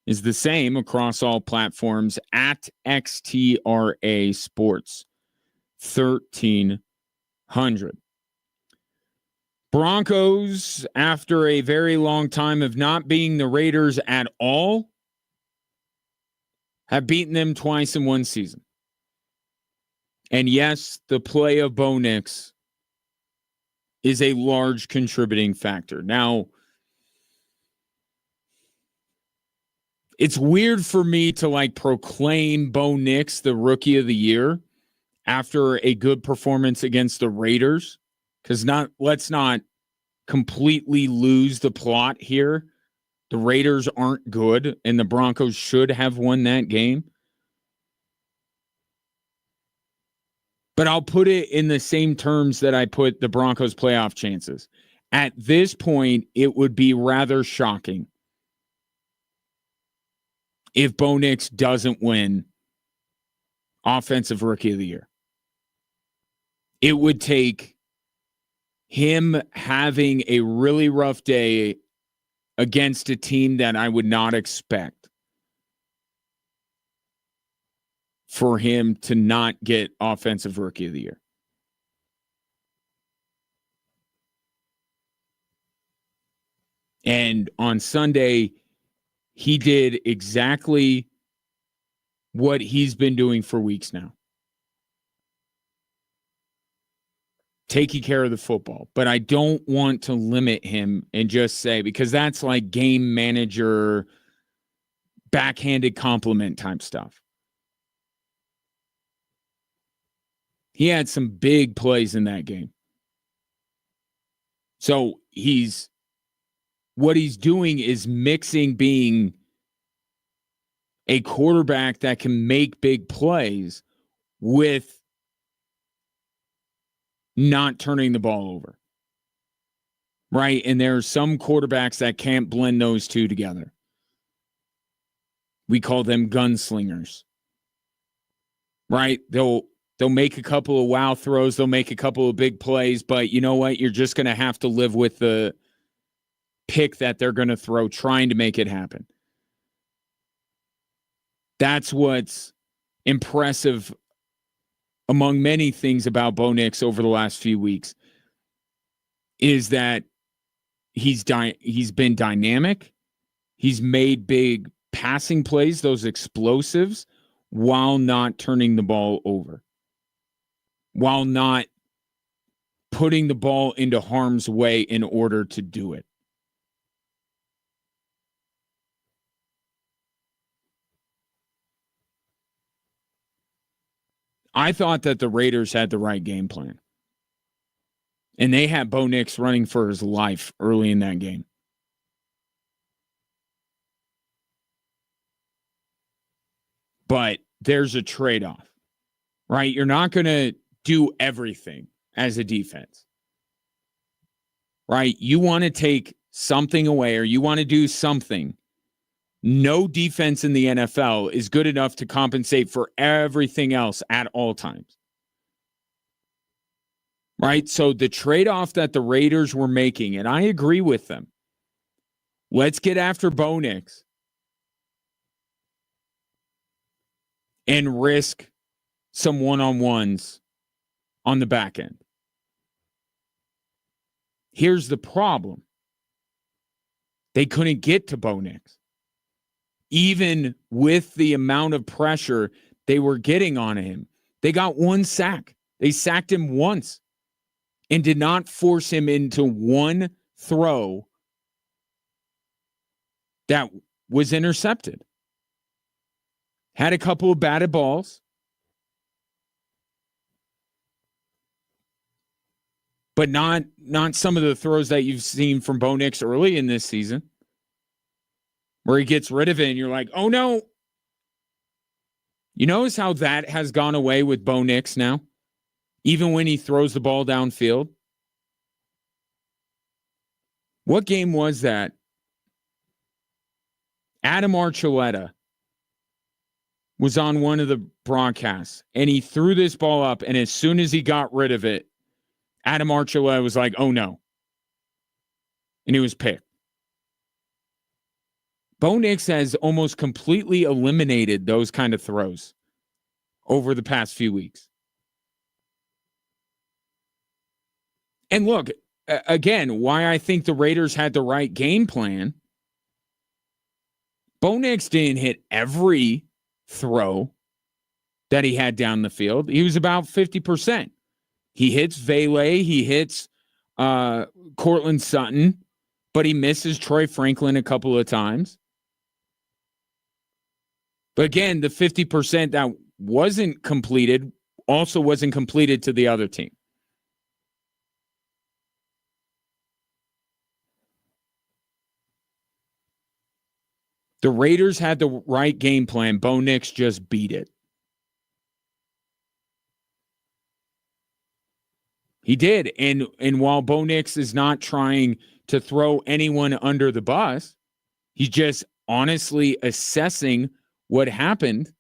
is the same across all platforms at XTRA Sports 1300. Broncos, after a very long time of not being the Raiders at all, have beaten them twice in one season. And yes, the play of Bo Nix is a large contributing factor. Now, it's weird for me to proclaim Bo Nix the rookie of the year after a good performance against the Raiders. Because let's not completely lose the plot here. The Raiders aren't good, and the Broncos should have won that game. But I'll put it in the same terms that I put the Broncos' playoff chances. At this point, it would be rather shocking if Bo Nix doesn't win Offensive Rookie of the Year. It would take him having a really rough day against a team that I would not expect for him to not get Offensive Rookie of the Year. And on Sunday, he did exactly what he's been doing for weeks now. Taking care of the football. But I don't want to limit him and just say, because that's like game manager, backhanded compliment type stuff. He had some big plays in that game. So what he's doing is mixing being a quarterback that can make big plays with not turning the ball over. Right? And there are some quarterbacks that can't blend those two together. We call them gunslingers. Right? They'll make a couple of wow throws, they'll make a couple of big plays, but you know what? You're just going to have to live with the pick that they're going to throw trying to make it happen. That's what's impressive among many things about Bo Nix over the last few weeks, is that he's been dynamic. He's made big passing plays, those explosives, while not turning the ball over, while not putting the ball into harm's way in order to do it. I thought that the Raiders had the right game plan. And they had Bo Nix running for his life early in that game. But there's a trade-off, right? You're not going to do everything as a defense, right? You want to take something away, or you want to do something. No defense in the NFL is good enough to compensate for everything else at all times. Right? So the trade-off that the Raiders were making, and I agree with them, let's get after Bo Nix and risk some one-on-ones on the back end. Here's the problem. They couldn't get to Bo Nix. Even with the amount of pressure they were getting on him, they got one sack. They sacked him once and did not force him into one throw that was intercepted. Had a couple of batted balls, but not some of the throws that you've seen from Bo Nix early in this season, where he gets rid of it and you're like, oh no. You notice how that has gone away with Bo Nix now? Even when he throws the ball downfield? What game was that Adam Archuleta was on one of the broadcasts, and he threw this ball up, and as soon as he got rid of it, Adam Archuleta was like, oh, no. And he was picked. Bo Nix has almost completely eliminated those kind of throws over the past few weeks. And look, again, why I think the Raiders had the right game plan. Bo Nix didn't hit every throw that he had down the field. He was about 50%. He hits Vele, he hits Cortland Sutton, but he misses Troy Franklin a couple of times. But again, the 50% that wasn't completed also wasn't completed to the other team. The Raiders had the right game plan. Bo Nix just beat it. He did. And while Bo Nix is not trying to throw anyone under the bus, he's just honestly assessing what happened.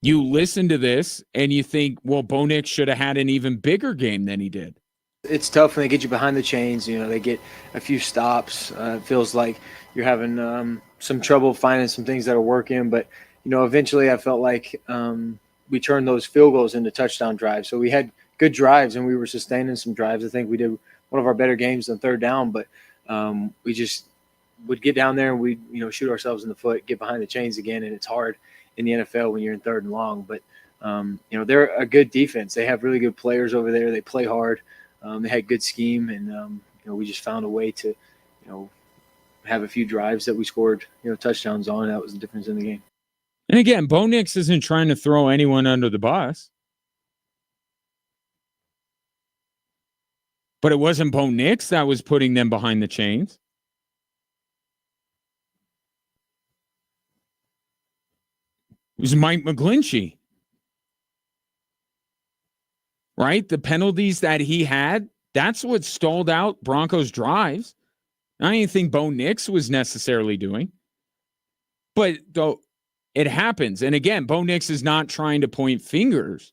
You listen to this and you think, well, Bo Nix should have had an even bigger game than he did. It's tough when they get you behind the chains. You know, they get a few stops. It feels like you're having some trouble finding some things that are working. But, you know, eventually I felt like we turned those field goals into touchdown drives. So we had good drives and we were sustaining some drives. I think we did one of our better games on third down, but we just would get down there and we'd, you know, shoot ourselves in the foot, get behind the chains again. And it's hard in the NFL when you're in third and long. But, you know, they're a good defense. They have really good players over there. They play hard. They had good scheme, and you know, we just found a way to, you know, have a few drives that we scored, you know, touchdowns on. And that was the difference in the game. And again, Bo Nix isn't trying to throw anyone under the bus, but it wasn't Bo Nix that was putting them behind the chains. It was Mike McGlinchey. Right? The penalties that he had, that's what stalled out Broncos drives. Not anything Bo Nix was necessarily doing. But though it happens. And again, Bo Nix is not trying to point fingers.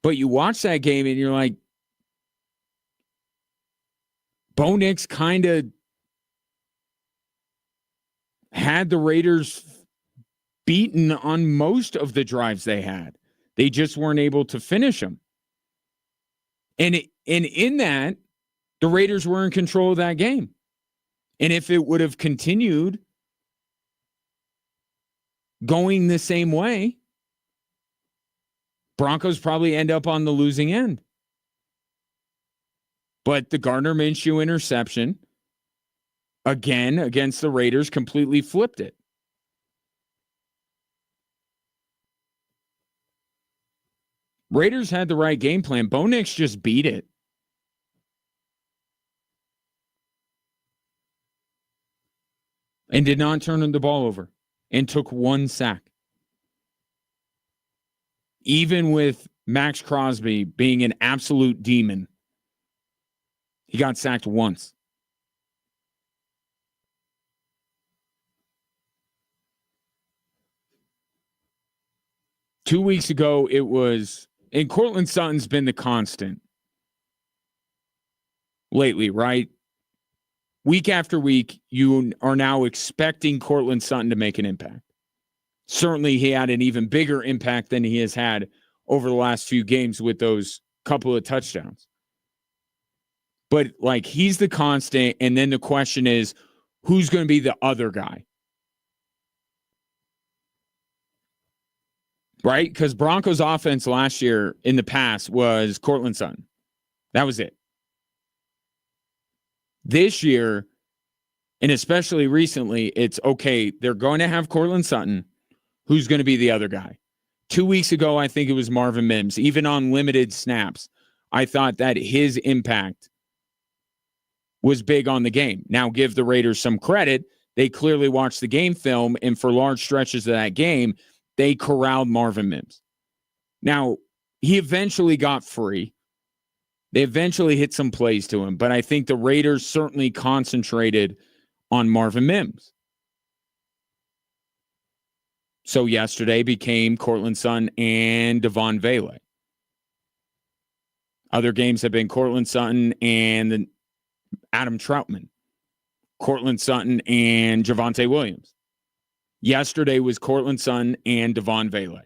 But you watch that game and you're like, Bo Nix kind of had the Raiders beaten on most of the drives they had. They just weren't able to finish them. And in that, the Raiders were in control of that game. And if it would have continued going the same way, Broncos probably end up on the losing end. But the Gardner Minshew interception, again, against the Raiders, completely flipped it. Raiders had the right game plan. Bo Nix just beat it. And did not turn the ball over. And took one sack. Even with Max Crosby being an absolute demon, he got sacked once. Two weeks ago, it was... And Cortland Sutton's been the constant lately, right? Week after week, you are now expecting Cortland Sutton to make an impact. Certainly, he had an even bigger impact than he has had over the last few games with those couple of touchdowns. But, like, he's the constant, and then the question is, who's going to be the other guy? Right? Because Broncos offense last year in the past was Cortland Sutton. That was it. This year, and especially recently, it's okay, they're going to have Cortland Sutton. Who's going to be the other guy? 2 weeks ago, I think it was Marvin Mims. Even on limited snaps, I thought that his impact was big on the game. Now, give the Raiders some credit. They clearly watched the game film, and for large stretches of that game, they corralled Marvin Mims. Now, he eventually got free, They eventually hit some plays to him, but I think the Raiders certainly concentrated on Marvin Mims. So yesterday became Cortland Sutton and Devon Vele. Other games have been Cortland Sutton and Adam Troutman. Cortland Sutton and Javonte Williams. Yesterday was Cortland Sutton and Devon Vele.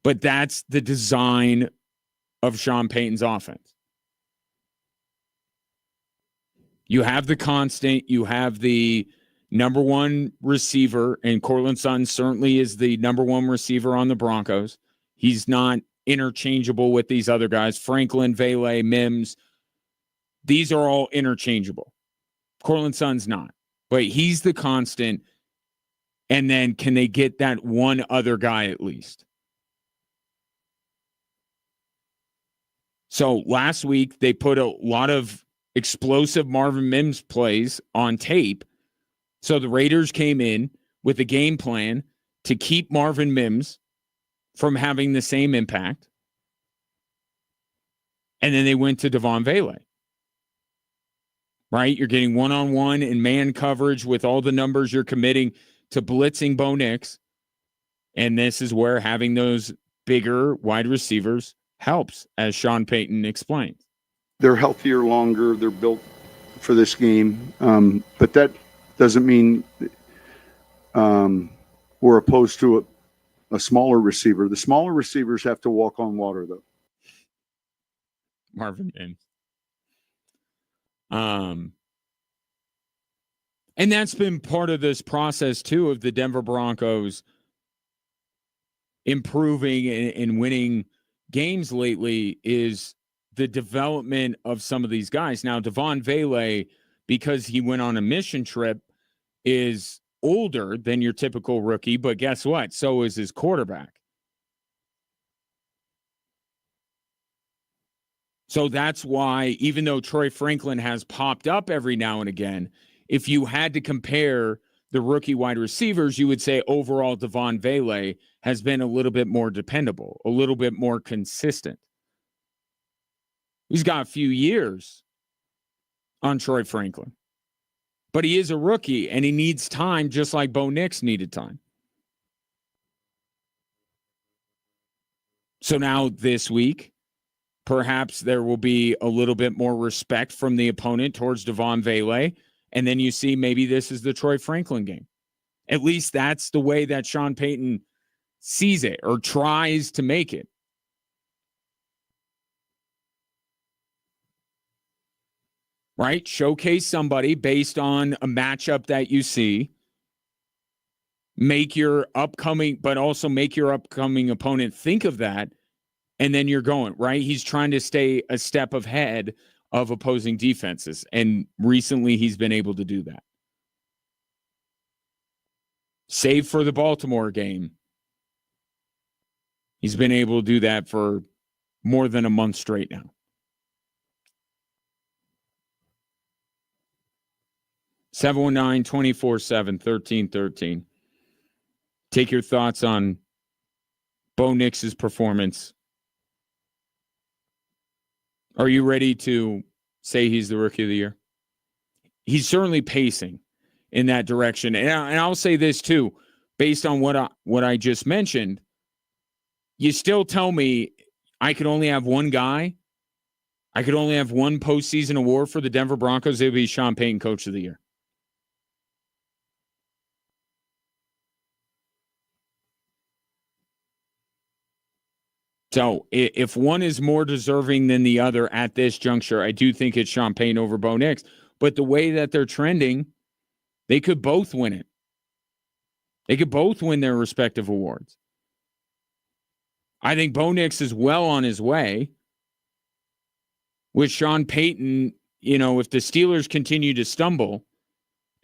But that's the design of Sean Payton's offense. You have the constant, you have the number one receiver, and Cortland Sutton certainly is the number one receiver on the Broncos. He's not interchangeable with these other guys. Franklin, Vele, Mims, these are all interchangeable. Cortland Sutton's not, but he's the constant. And then can they get that one other guy at least? So last week, they put a lot of explosive Marvin Mims plays on tape. So the Raiders came in with a game plan to keep Marvin Mims from having the same impact. And then they went to Devon Vele. Right? You're getting one-on-one and man coverage with all the numbers you're committing to blitzing Bo Nix. And this is where having those bigger wide receivers helps, as Sean Payton explains. They're healthier longer. They're built for this game. But that doesn't mean we're opposed to a smaller receiver. The smaller receivers have to walk on water, though. Marvin Mims. And that's been part of this process, too, of the Denver Broncos improving and winning games lately is the development of some of these guys. Now, Devon Vele, because he went on a mission trip, is older than your typical rookie, but guess what? So is his quarterback. So that's why, even though Troy Franklin has popped up every now and again, if you had to compare the rookie wide receivers, you would say overall Devon Vele has been a little bit more dependable, a little bit more consistent. He's got a few years on Troy Franklin. But he is a rookie, and he needs time just like Bo Nix needed time. So now this week, perhaps there will be a little bit more respect from the opponent towards Devon Vele, and then you see maybe this is the Troy Franklin game. At least that's the way that Sean Payton sees it or tries to make it. Right? Showcase somebody based on a matchup that you see. Make your upcoming, but also make your upcoming opponent think of that, and then you're going, right? He's trying to stay a step ahead of opposing defenses, and recently he's been able to do that. Save for the Baltimore game. He's been able to do that for more than a month straight now. 719-247-1313. Take your thoughts on Bo Nix's performance. Are you ready to say he's the rookie of the year? He's certainly pacing in that direction. And I'll say this too, based on what I just mentioned, you still tell me I could only have one guy. I could only have one postseason award for the Denver Broncos. It would be Sean Payton, Coach of the Year. So if one is more deserving than the other at this juncture, I do think it's Sean Payton over Bo Nix. But the way that they're trending, they could both win it. They could both win their respective awards. I think Bo Nix is well on his way. With Sean Payton, if the Steelers continue to stumble,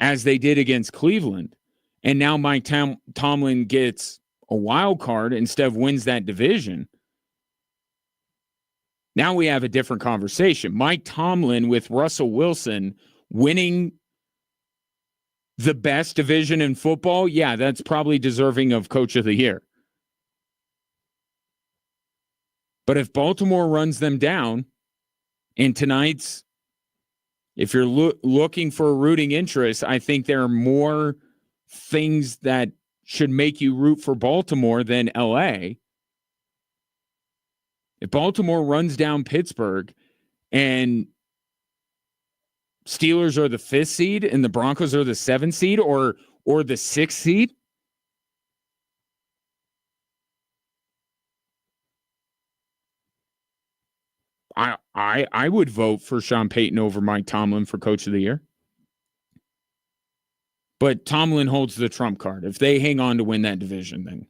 as they did against Cleveland, and now Mike Tomlin gets a wild card instead of wins that division, now we have a different conversation. Mike Tomlin with Russell Wilson winning the best division in football, yeah, that's probably deserving of Coach of the Year. But if Baltimore runs them down in tonight's, if you're looking for a rooting interest, I think there are more things that should make you root for Baltimore than LA. If Baltimore runs down Pittsburgh and Steelers are the 5th seed and the Broncos are the 7th seed or the 6th seed, I would vote for Sean Payton over Mike Tomlin for Coach of the Year. But Tomlin holds the trump card. If they hang on to win that division, then.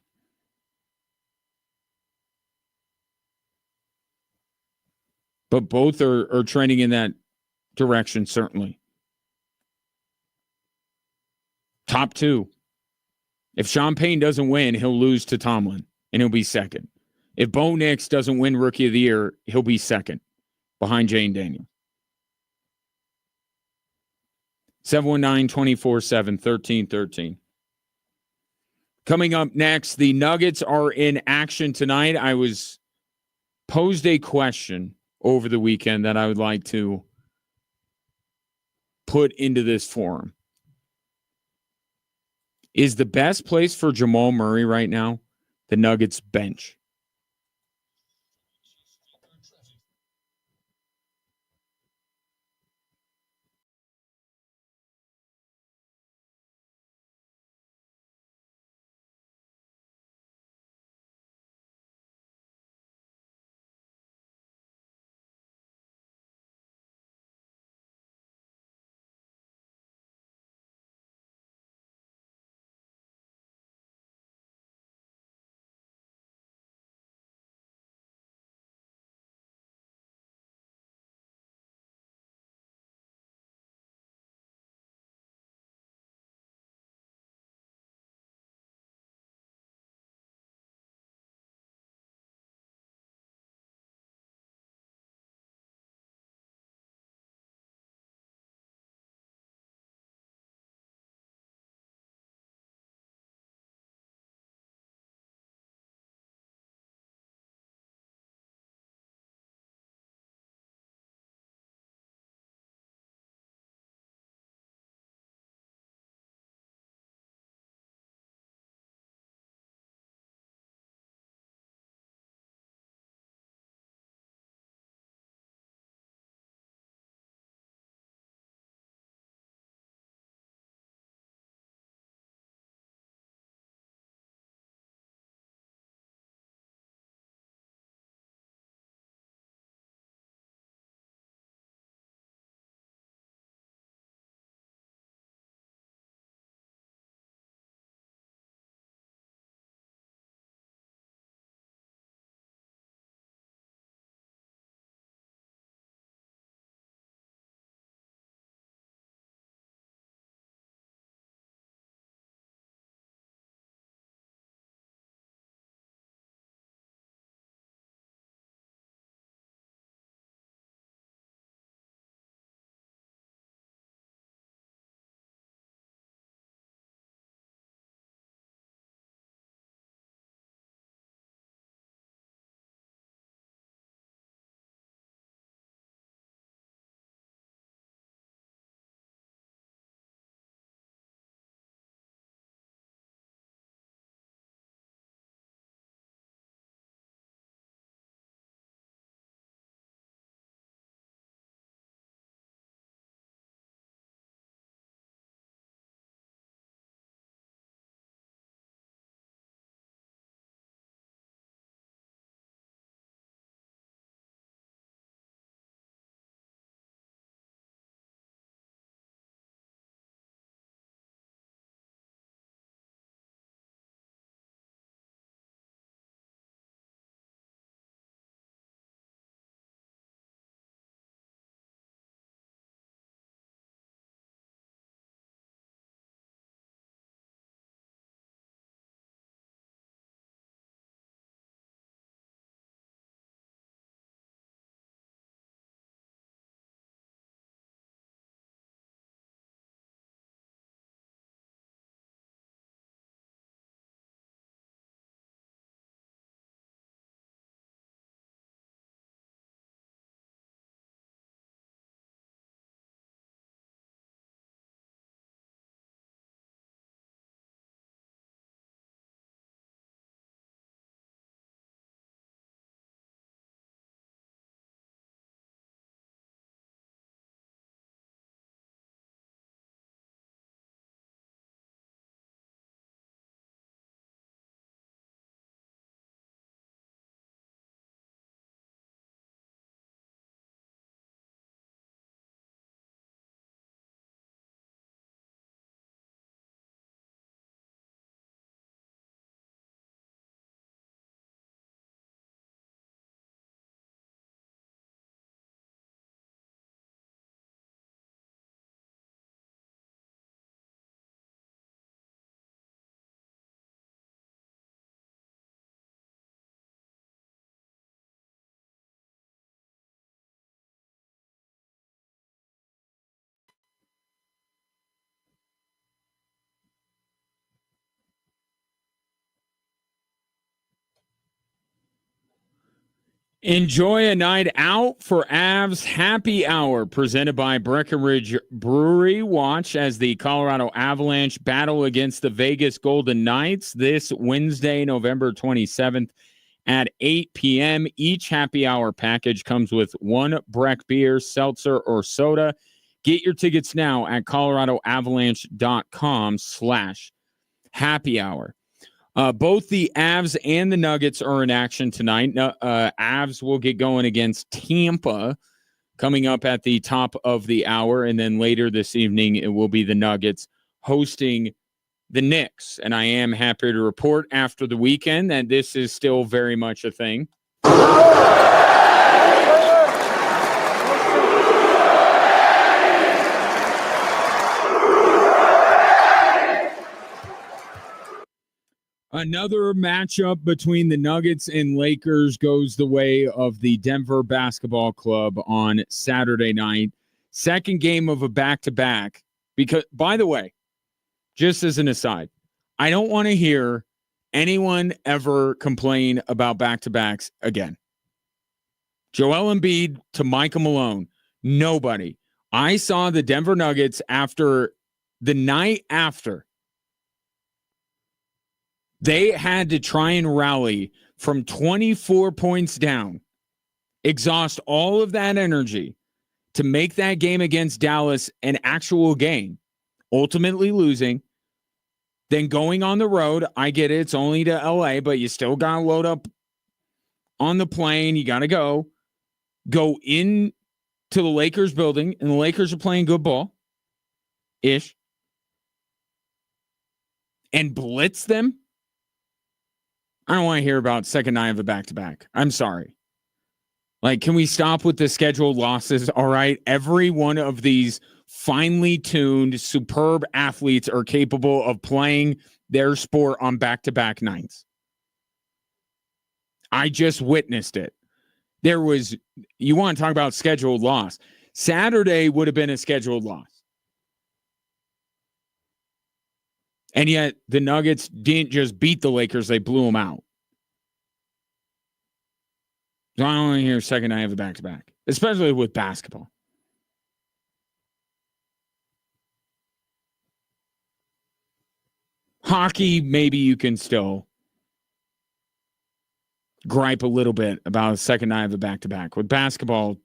But both are trending in that direction, certainly. Top 2. If Sean Payton doesn't win, he'll lose to Tomlin, and he'll be second. If Bo Nix doesn't win Rookie of the Year, he'll be second, behind Jane Daniels. 719-247-1313. Coming up next, the Nuggets are in action tonight. I was posed a question over the weekend that I would like to put into this forum. Is the best place for Jamal Murray right now the Nuggets bench? Enjoy a night out for Avs Happy Hour presented by Breckenridge Brewery. Watch as the Colorado Avalanche battle against the Vegas Golden Knights this Wednesday, November 27th at 8 p.m. Each happy hour package comes with one Breck beer, seltzer, or soda. Get your tickets now at coloradoavalanche.com/happy hour. Both the Avs and the Nuggets are in action tonight. Avs will get going against Tampa coming up at the top of the hour. And then later this evening, it will be the Nuggets hosting the Knicks. And I am happy to report after the weekend that this is still very much a thing. Another matchup between the Nuggets and Lakers goes the way of the Denver Basketball Club on Saturday night. Second game of a back-to-back. Because, by the way, just as an aside, I don't want to hear anyone ever complain about back-to-backs again. Joel Embiid to Michael Malone. Nobody. I saw the Denver Nuggets after the night after. They had to try and rally from 24 points down, exhaust all of that energy to make that game against Dallas an actual game, ultimately losing, then going on the road. I get it. It's only to LA, but you still got to load up on the plane. You got to go in to the Lakers building, and the Lakers are playing good ball-ish, and blitz them. I don't want to hear about second night of a back-to-back. I'm sorry. Like, can we stop with the scheduled losses? All right. Every one of these finely tuned, superb athletes are capable of playing their sport on back-to-back nights. I just witnessed it. You want to talk about scheduled loss. Saturday would have been a scheduled loss. And yet the Nuggets didn't just beat the Lakers, they blew them out. So I don't want to hear second night of a back-to-back, especially with basketball. Hockey, maybe you can still gripe a little bit about a second night of a back-to-back. With basketball,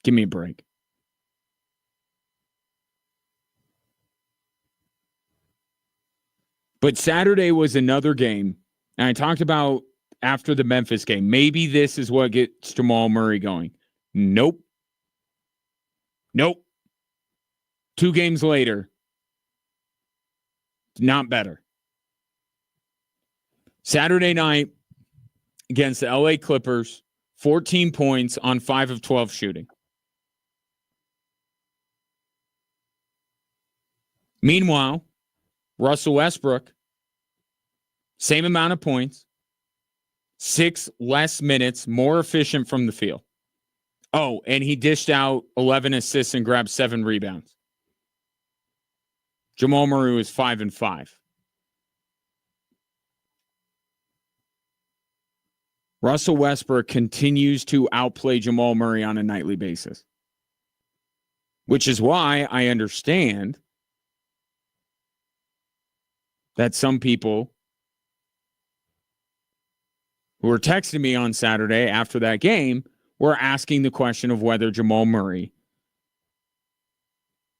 give me a break. But Saturday was another game, and I talked about after the Memphis game, maybe this is what gets Jamal Murray going. Nope. 2 games later, not better. Saturday night against the LA Clippers, 14 points on 5 of 12 shooting. Meanwhile, Russell Westbrook, same amount of points, 6 less minutes, more efficient from the field. Oh, and he dished out 11 assists and grabbed 7 rebounds. Jamal Murray was 5 and 5. Russell Westbrook continues to outplay Jamal Murray on a nightly basis, which is why I understand that some people who were texting me on Saturday after that game were asking the question of whether Jamal Murray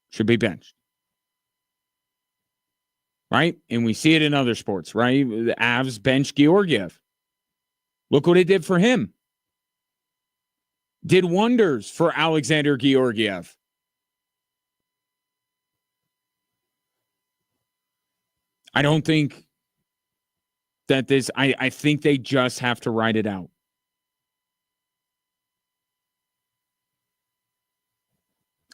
should be benched. Right? And we see it in other sports, right? The Avs bench Georgiev. Look what it did for him. Did wonders for Alexander Georgiev. I don't think that I think they just have to write it out.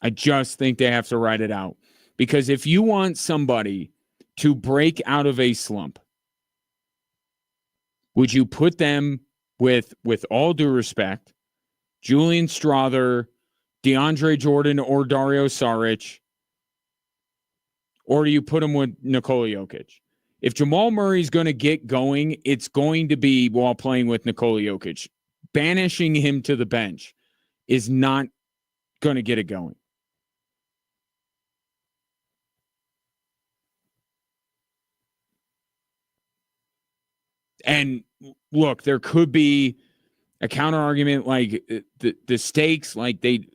I just think they have to write it out. Because if you want somebody to break out of a slump, would you put them with all due respect, Julian Strother, DeAndre Jordan, or Dario Saric? Or do you put him with Nikola Jokic? If Jamal Murray's going to get going, it's going to be while playing with Nikola Jokic. banishing him to the bench is not going to get it going. And look, there could be a counter argument like the stakes, like the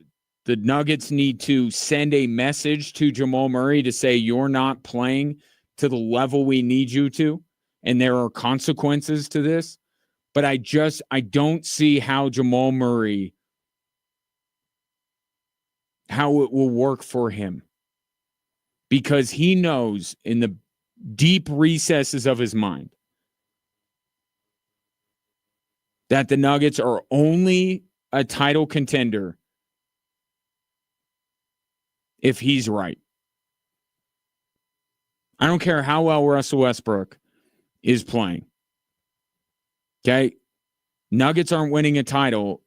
Nuggets need to send a message to Jamal Murray to say you're not playing to the level we need you to, and there are consequences to this. But I don't see how Jamal Murray, how it will work for him, because he knows in the deep recesses of his mind that the Nuggets are only a title contender if he's right. I don't care how well Russell Westbrook is playing. Okay? Nuggets aren't winning a title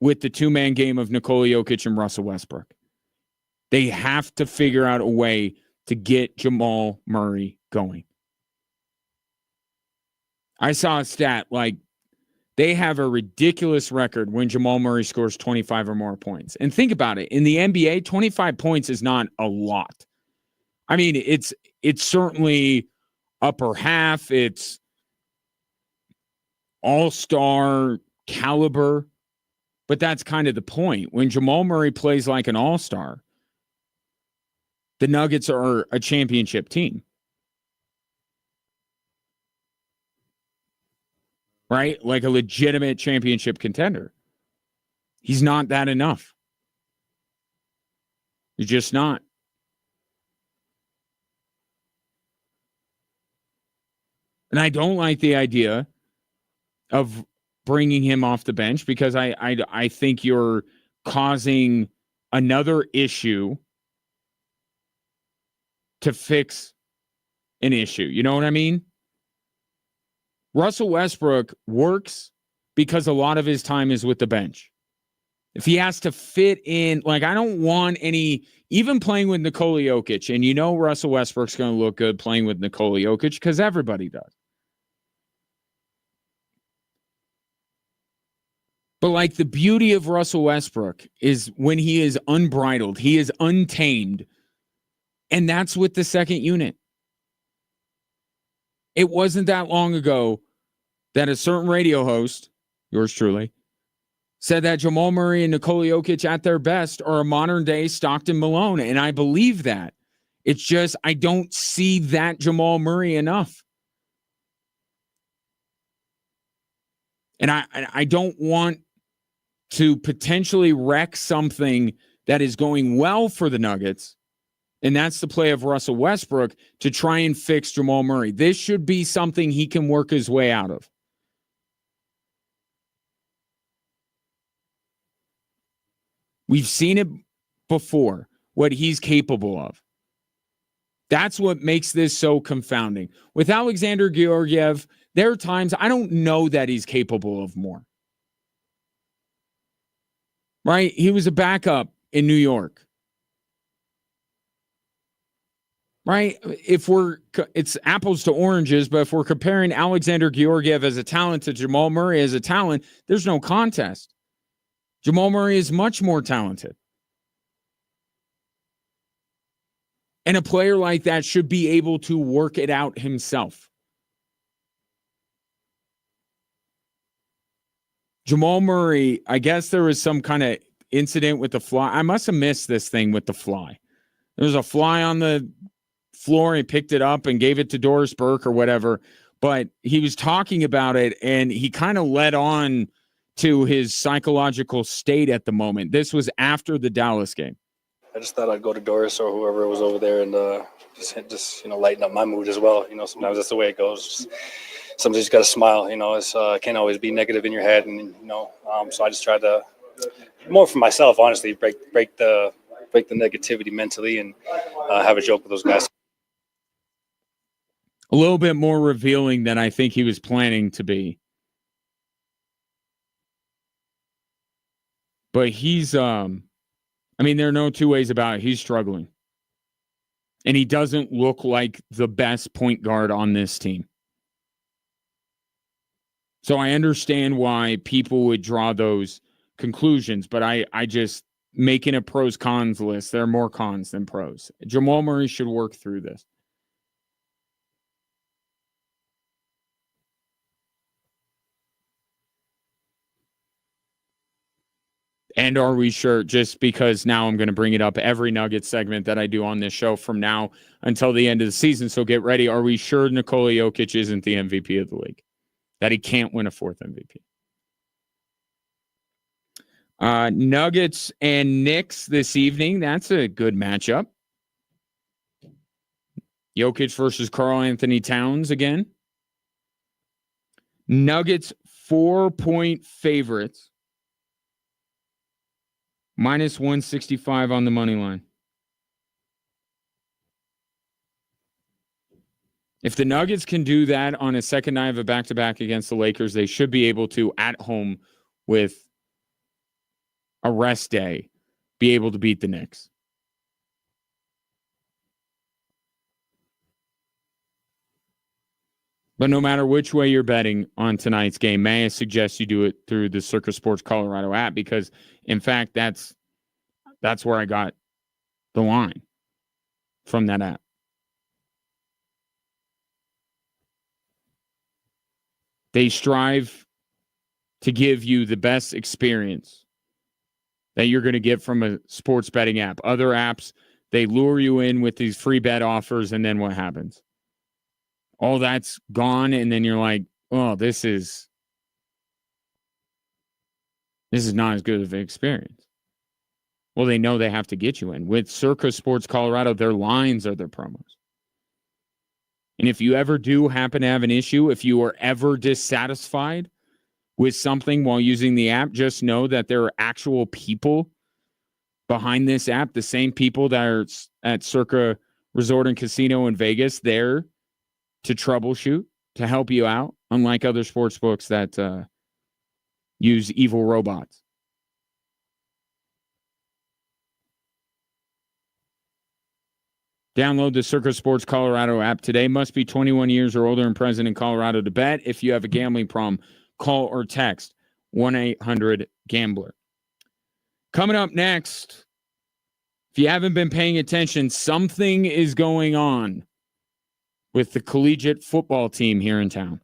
with the two-man game of Nikola Jokic and Russell Westbrook. They have to figure out a way to get Jamal Murray going. I saw a stat like they have a ridiculous record when Jamal Murray scores 25 or more points. And think about it. In the NBA, 25 points is not a lot. I mean, it's certainly upper half. It's all-star caliber. But that's kind of the point. When Jamal Murray plays like an all-star, the Nuggets are a championship team. Right? Like a legitimate championship contender. He's not that enough. He's just not. And I don't like the idea of bringing him off the bench because I think you're causing another issue to fix an issue. You know what I mean? Russell Westbrook works because a lot of his time is with the bench. If he has to fit in, like I don't want any, even playing with Nikola Jokic, and you know Russell Westbrook's going to look good playing with Nikola Jokic because everybody does. But like the beauty of Russell Westbrook is when he is unbridled, he is untamed, and that's with the second unit. It wasn't that long ago that a certain radio host, yours truly, said that Jamal Murray and Nikola Jokic at their best are a modern-day Stockton Malone, and I believe that. It's just I don't see that Jamal Murray enough. And I don't want to potentially wreck something that is going well for the Nuggets, and that's the play of Russell Westbrook to try and fix Jamal Murray. This should be something he can work his way out of. We've seen it before, what he's capable of. That's what makes this so confounding. With Alexander Georgiev, there are times I don't know that he's capable of more. Right? He was a backup in New York. Right? It's apples to oranges, but if we're comparing Alexander Georgiev as a talent to Jamal Murray as a talent, there's no contest. Jamal Murray is much more talented. And a player like that should be able to work it out himself. Jamal Murray, I guess there was some kind of incident with the fly. I must have missed this thing with the fly. There was a fly on the floor. He picked it up and gave it to Doris Burke or whatever. But he was talking about it, and he kind of led on to his psychological state at the moment. This was after the Dallas game. I just thought I'd go to Doris or whoever was over there and just lighten up my mood as well. Sometimes that's the way it goes. Sometimes you just got to smile. It's can't always be negative in your head, and so I just tried to, more for myself, honestly, break the negativity mentally and have a joke with those guys. A little bit more revealing than I think he was planning to be. But he's, there are no two ways about it. He's struggling. And he doesn't look like the best point guard on this team. So I understand why people would draw those conclusions, but I just making a pros cons list. There are more cons than pros. Jamal Murray should work through this. And are we sure? Just because now I'm going to bring it up every Nuggets segment that I do on this show from now until the end of the season. So get ready. Are we sure Nikola Jokic isn't the MVP of the league? That he can't win a fourth MVP? Nuggets and Knicks this evening. That's a good matchup. Jokic versus Karl Anthony Towns again. Nuggets 4-point favorites. Minus 165 on the money line. If the Nuggets can do that on a second night of a back-to-back against the Lakers, they should be able to, at home with a rest day, be able to beat the Knicks. But no matter which way you're betting on tonight's game, may I suggest you do it through the Circa Sports Colorado app because, in fact, that's where I got the line from that app. They strive to give you the best experience that you're going to get from a sports betting app. Other apps, they lure you in with these free bet offers, and then what happens? All that's gone, and then you're like, oh, this is not as good of an experience. Well, they know they have to get you in. With Circa Sports Colorado, their lines are their promos. And if you ever do happen to have an issue, if you are ever dissatisfied with something while using the app, just know that there are actual people behind this app, the same people that are at Circa Resort and Casino in Vegas, there to troubleshoot, to help you out, unlike other sports books that use evil robots. Download the Circa Sports Colorado app today. Must be 21 years or older and present in Colorado to bet. If you have a gambling problem, call or text 1-800-GAMBLER. Coming up next, if you haven't been paying attention, something is going on with the collegiate football team here in town.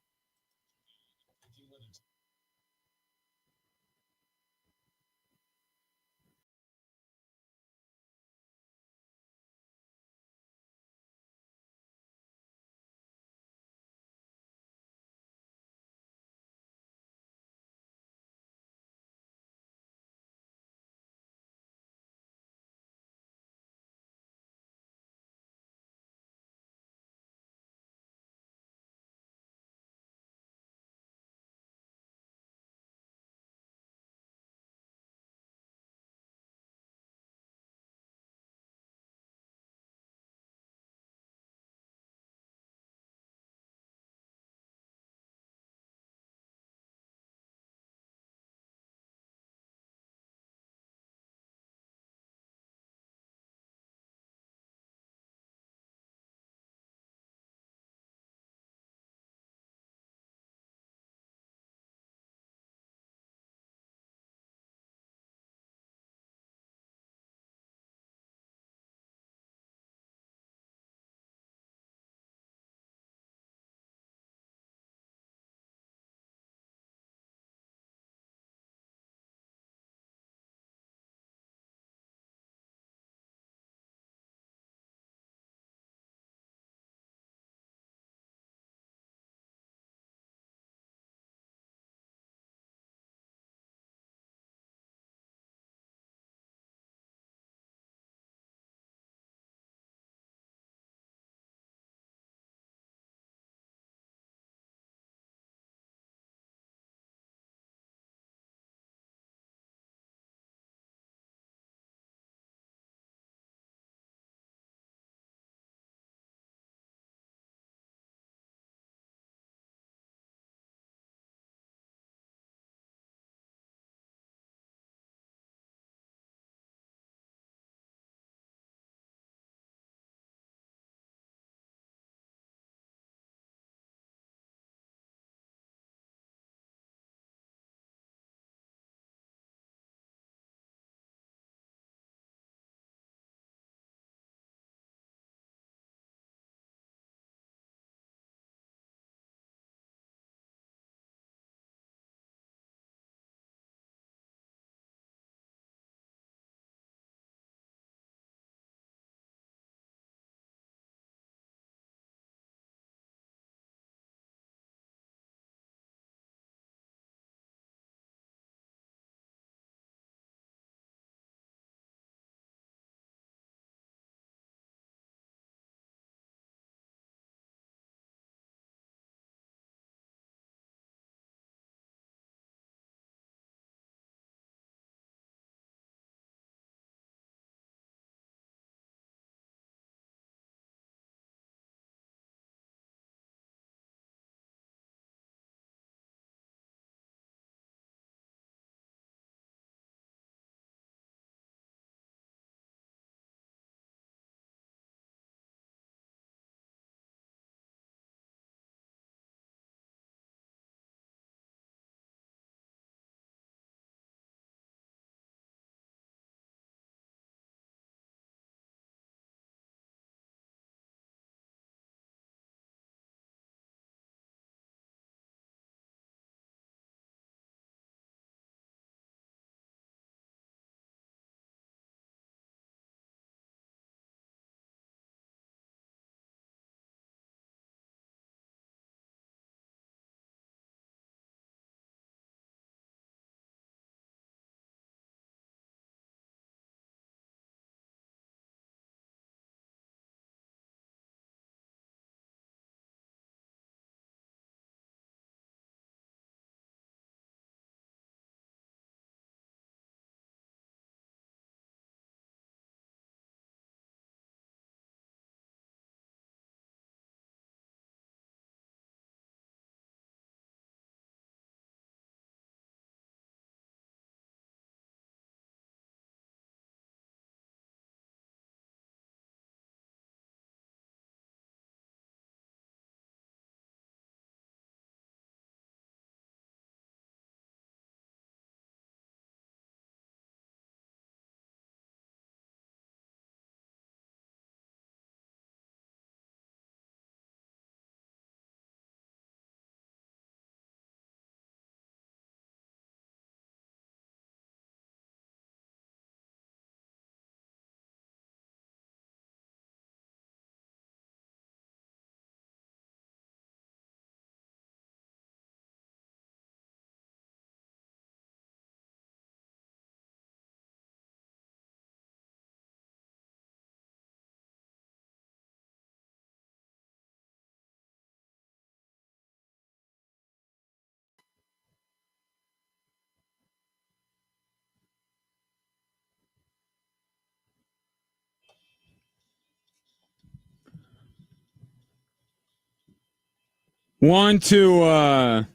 Want to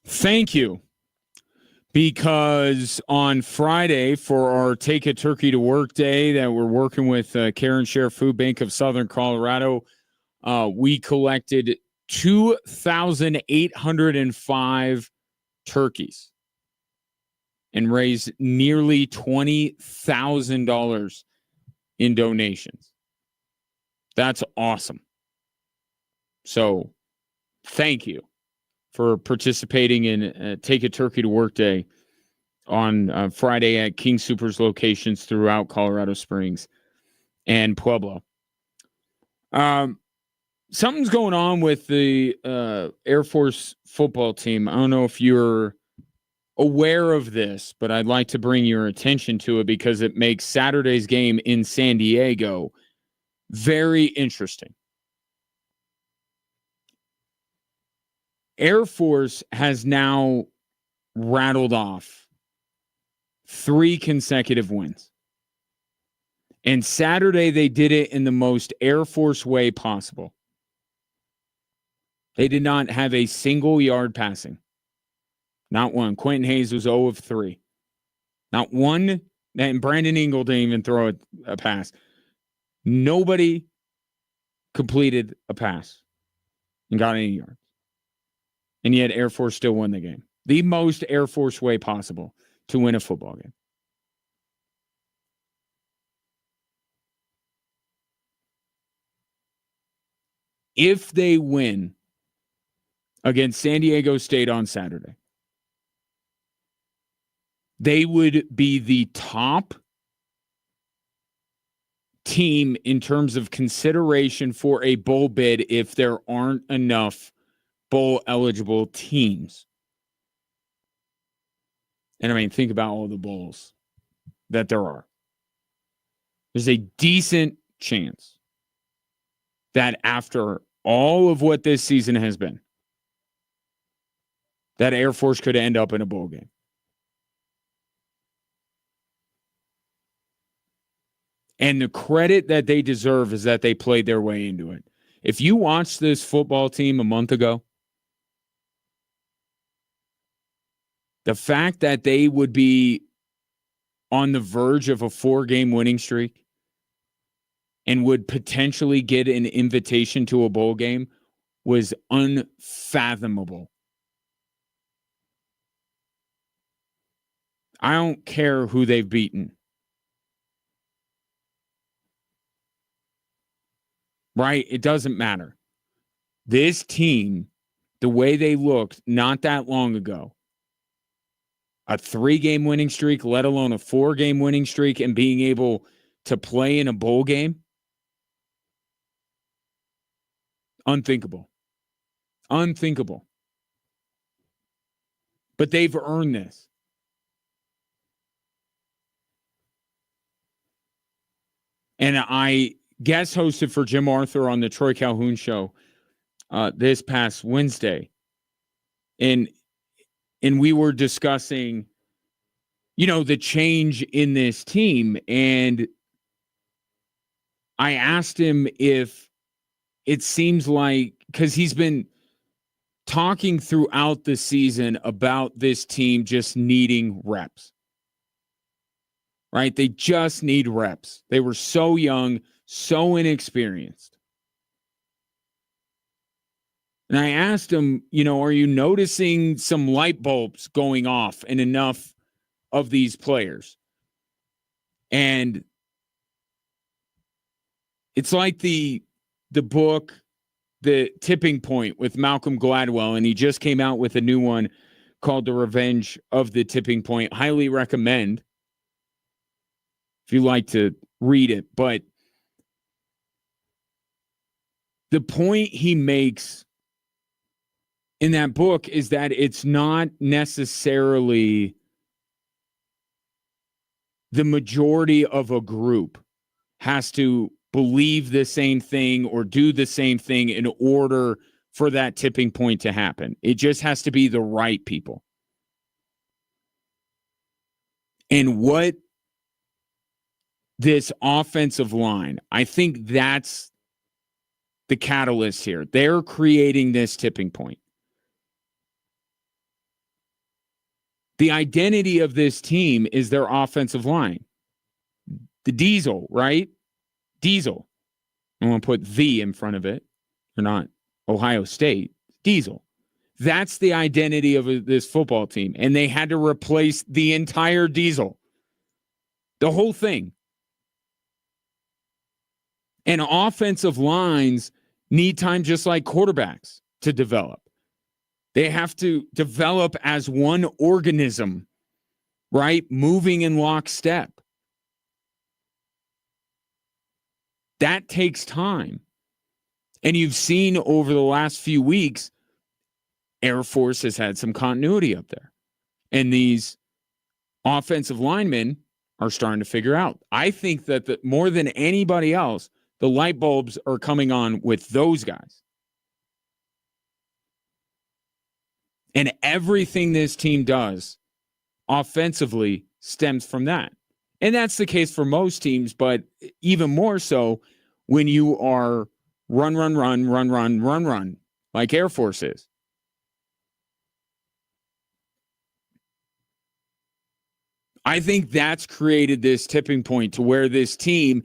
thank you because on Friday for our Take a Turkey to Work Day that we're working with Care and Share Food Bank of Southern Colorado, we collected 2,805 turkeys and raised nearly $20,000 in donations. That's awesome. So thank you for participating in Take a Turkey to Work Day on Friday at King Soopers locations throughout Colorado Springs and Pueblo. Something's going on with the Air Force football team. I don't know if you're aware of this, but I'd like to bring your attention to it because it makes Saturday's game in San Diego very interesting. Air Force has now rattled off 3 consecutive wins. And Saturday, they did it in the most Air Force way possible. They did not have a single yard passing. Not one. Quentin Hayes was 0 of 3. Not one. And Brandon Ingle didn't even throw a pass. Nobody completed a pass and got any yards. And yet Air Force still won the game. The most Air Force way possible to win a football game. If they win against San Diego State on Saturday, they would be the top team in terms of consideration for a bowl bid if there aren't enough bowl eligible teams. And I mean, think about all the bowls that there are. There's a decent chance that after all of what this season has been, that Air Force could end up in a bowl game. And the credit that they deserve is that they played their way into it. If you watched this football team a month ago, the fact that they would be on the verge of a 4-game winning streak and would potentially get an invitation to a bowl game was unfathomable. I don't care who they've beaten. Right? It doesn't matter. This team, the way they looked not that long ago, a 3-game winning streak, let alone a 4-game winning streak, and being able to play in a bowl game, unthinkable. Unthinkable. But they've earned this. And I guest hosted for Jim Arthur on the Troy Calhoun show this past Wednesday. And we were discussing, the change in this team. And I asked him if it seems like, because he's been talking throughout the season about this team just needing reps. Right? They just need reps. They were so young, so inexperienced. And I asked him, are you noticing some light bulbs going off in enough of these players? And it's like the book, The Tipping Point with Malcolm Gladwell, and he just came out with a new one called The Revenge of the Tipping Point. Highly recommend if you like to read it. But the point he makes in that book is that it's not necessarily the majority of a group has to believe the same thing or do the same thing in order for that tipping point to happen. It just has to be the right people. And what this offensive line, I think that's the catalyst here. They're creating this tipping point. The identity of this team is their offensive line. The Diesel, right? Diesel. I want to put the in front of it. Or not. Ohio State. Diesel. That's the identity of this football team. And they had to replace the entire Diesel. The whole thing. And offensive lines need time just like quarterbacks to develop. They have to develop as one organism, right? Moving in lockstep. That takes time. And you've seen over the last few weeks, Air Force has had some continuity up there. And these offensive linemen are starting to figure out. I think that more than anybody else, the light bulbs are coming on with those guys. And everything this team does offensively stems from that. And that's the case for most teams, but even more so when you are run, like Air Force is. I think that's created this tipping point to where this team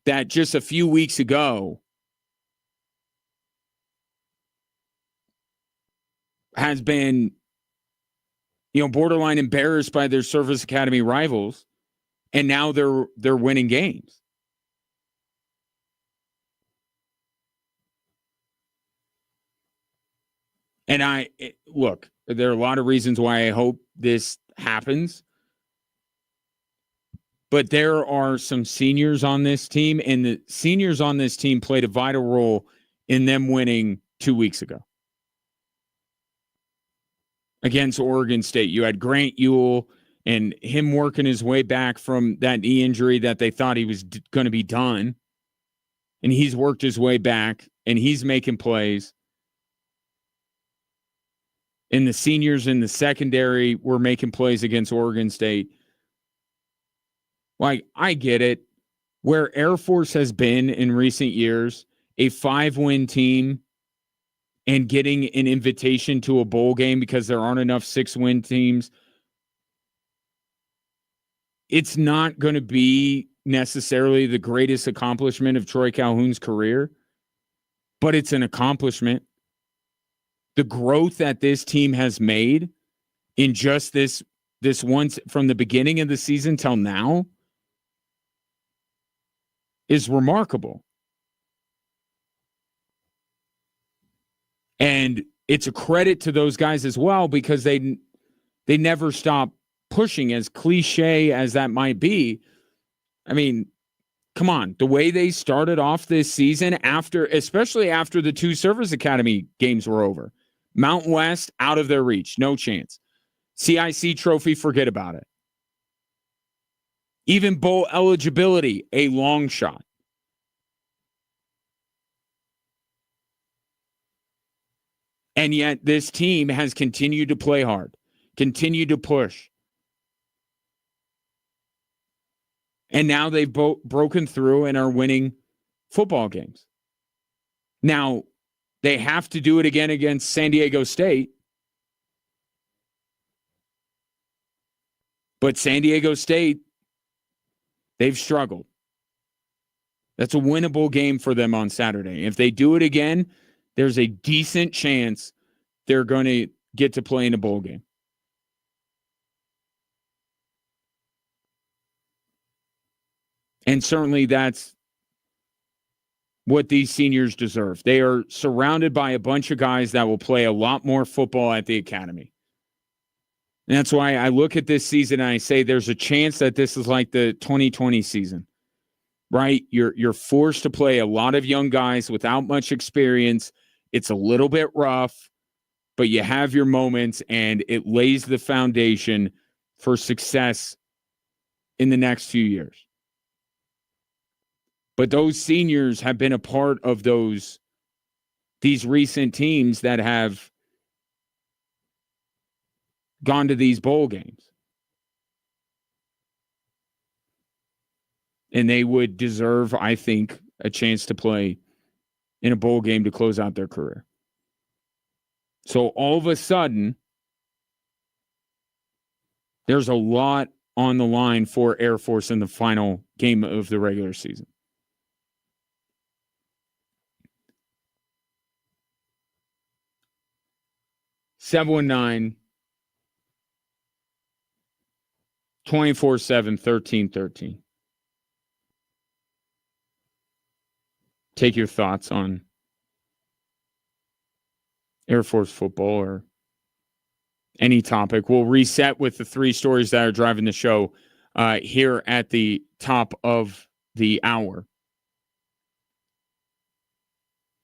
that just a few weeks ago has been, borderline embarrassed by their service academy rivals, and now they're winning games. And look, there are a lot of reasons why I hope this happens. But there are some seniors on this team, and the seniors on this team played a vital role in them winning 2 weeks ago against Oregon State. You had Grant Ewell and him working his way back from that knee injury that they thought he was going to be done. And he's worked his way back, and he's making plays. And the seniors in the secondary were making plays against Oregon State. Like, I get it. Where Air Force has been in recent years, a 5-win team and getting an invitation to a bowl game because there aren't enough 6-win teams, it's not going to be necessarily the greatest accomplishment of Troy Calhoun's career, but it's an accomplishment. The growth that this team has made in just this once from the beginning of the season till now is remarkable. And it's a credit to those guys as well, because they never stop pushing, as cliche as that might be. I mean, come on, the way they started off this season, especially after the 2 Service Academy games were over. Mountain West, out of their reach, no chance. CIC trophy, forget about it. Even bowl eligibility, a long shot. And yet this team has continued to play hard, continued to push. And now they've broken through and are winning football games. Now, they have to do it again against San Diego State. But San Diego State, they've struggled. That's a winnable game for them on Saturday. If they do it again, there's a decent chance they're going to get to play in a bowl game. And certainly that's what these seniors deserve. They are surrounded by a bunch of guys that will play a lot more football at the academy. And that's why I look at this season and I say there's a chance that this is like the 2020 season, right? You're forced to play a lot of young guys without much experience. It's a little bit rough, but you have your moments, and it lays the foundation for success in the next few years. But those seniors have been a part of these recent teams that have gone to these bowl games. And they would deserve, I think, a chance to play in a bowl game to close out their career. So all of a sudden, there's a lot on the line for Air Force in the final game of the regular season. (719) 24/7/1313. Take your thoughts on Air Force football or any topic. We'll reset with the three stories that are driving the show here at the top of the hour.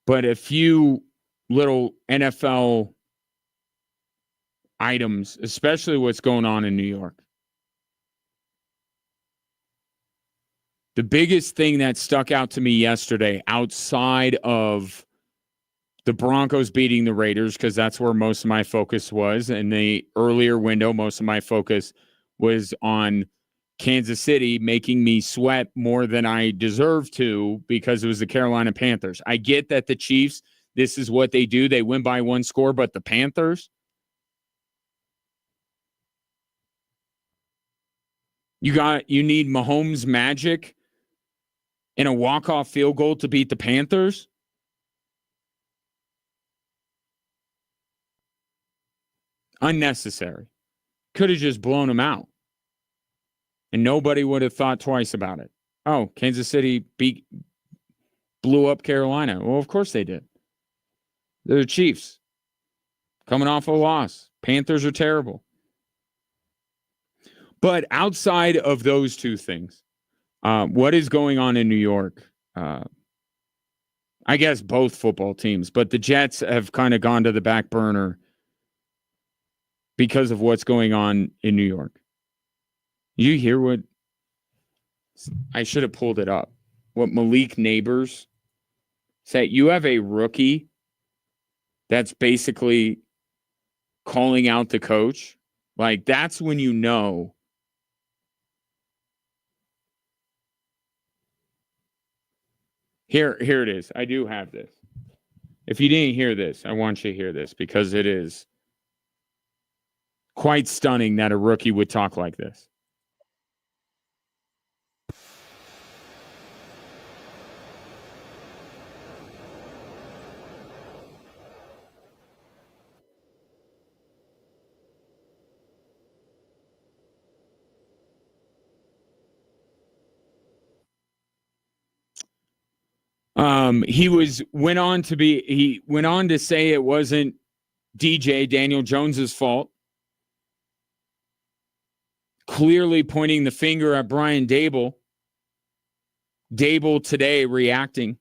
But a few little NFL items, especially what's going on in New York. The biggest thing that stuck out to me yesterday, outside of the Broncos beating the Raiders, because that's where most of my focus was. In the earlier window, most of my focus was on Kansas City making me sweat more than I deserve to because it was the Carolina Panthers. I get that the Chiefs, this is what they do. They win by one score, but the Panthers, you need Mahomes magic and a walk-off field goal to beat the Panthers? Unnecessary. Could have just blown them out. And nobody would have thought twice about it. Oh, Kansas City blew up Carolina. Well, of course they did. They're the Chiefs. Coming off a loss. Panthers are terrible. But outside of those two things, what is going on in New York? I guess both football teams, but the Jets have kind of gone to the back burner because of what's going on in New York. You hear what I should have pulled it up. What Malik Neighbors said. You have a rookie that's basically calling out the coach. Like, that's when you know. Here it is. I do have this. If you didn't hear this, I want you to hear this because it is quite stunning that a rookie would talk like this. He went on to say it wasn't DJ Daniel Jones's fault. Clearly pointing the finger at Brian Daboll. Daboll today reacting.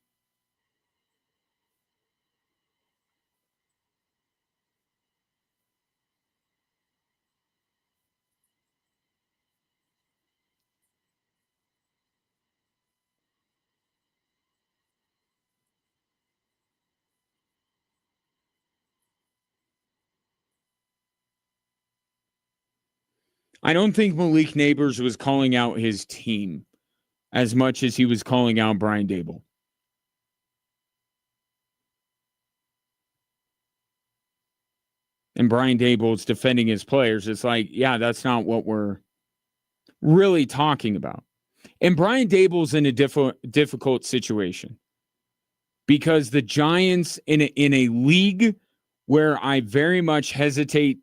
I don't think Malik Neighbors was calling out his team as much as he was calling out Brian Daboll. And Brian Daboll's defending his players. It's like, yeah, that's not what we're really talking about. And Brian Daboll's in a difficult situation because the Giants in a league where I very much hesitate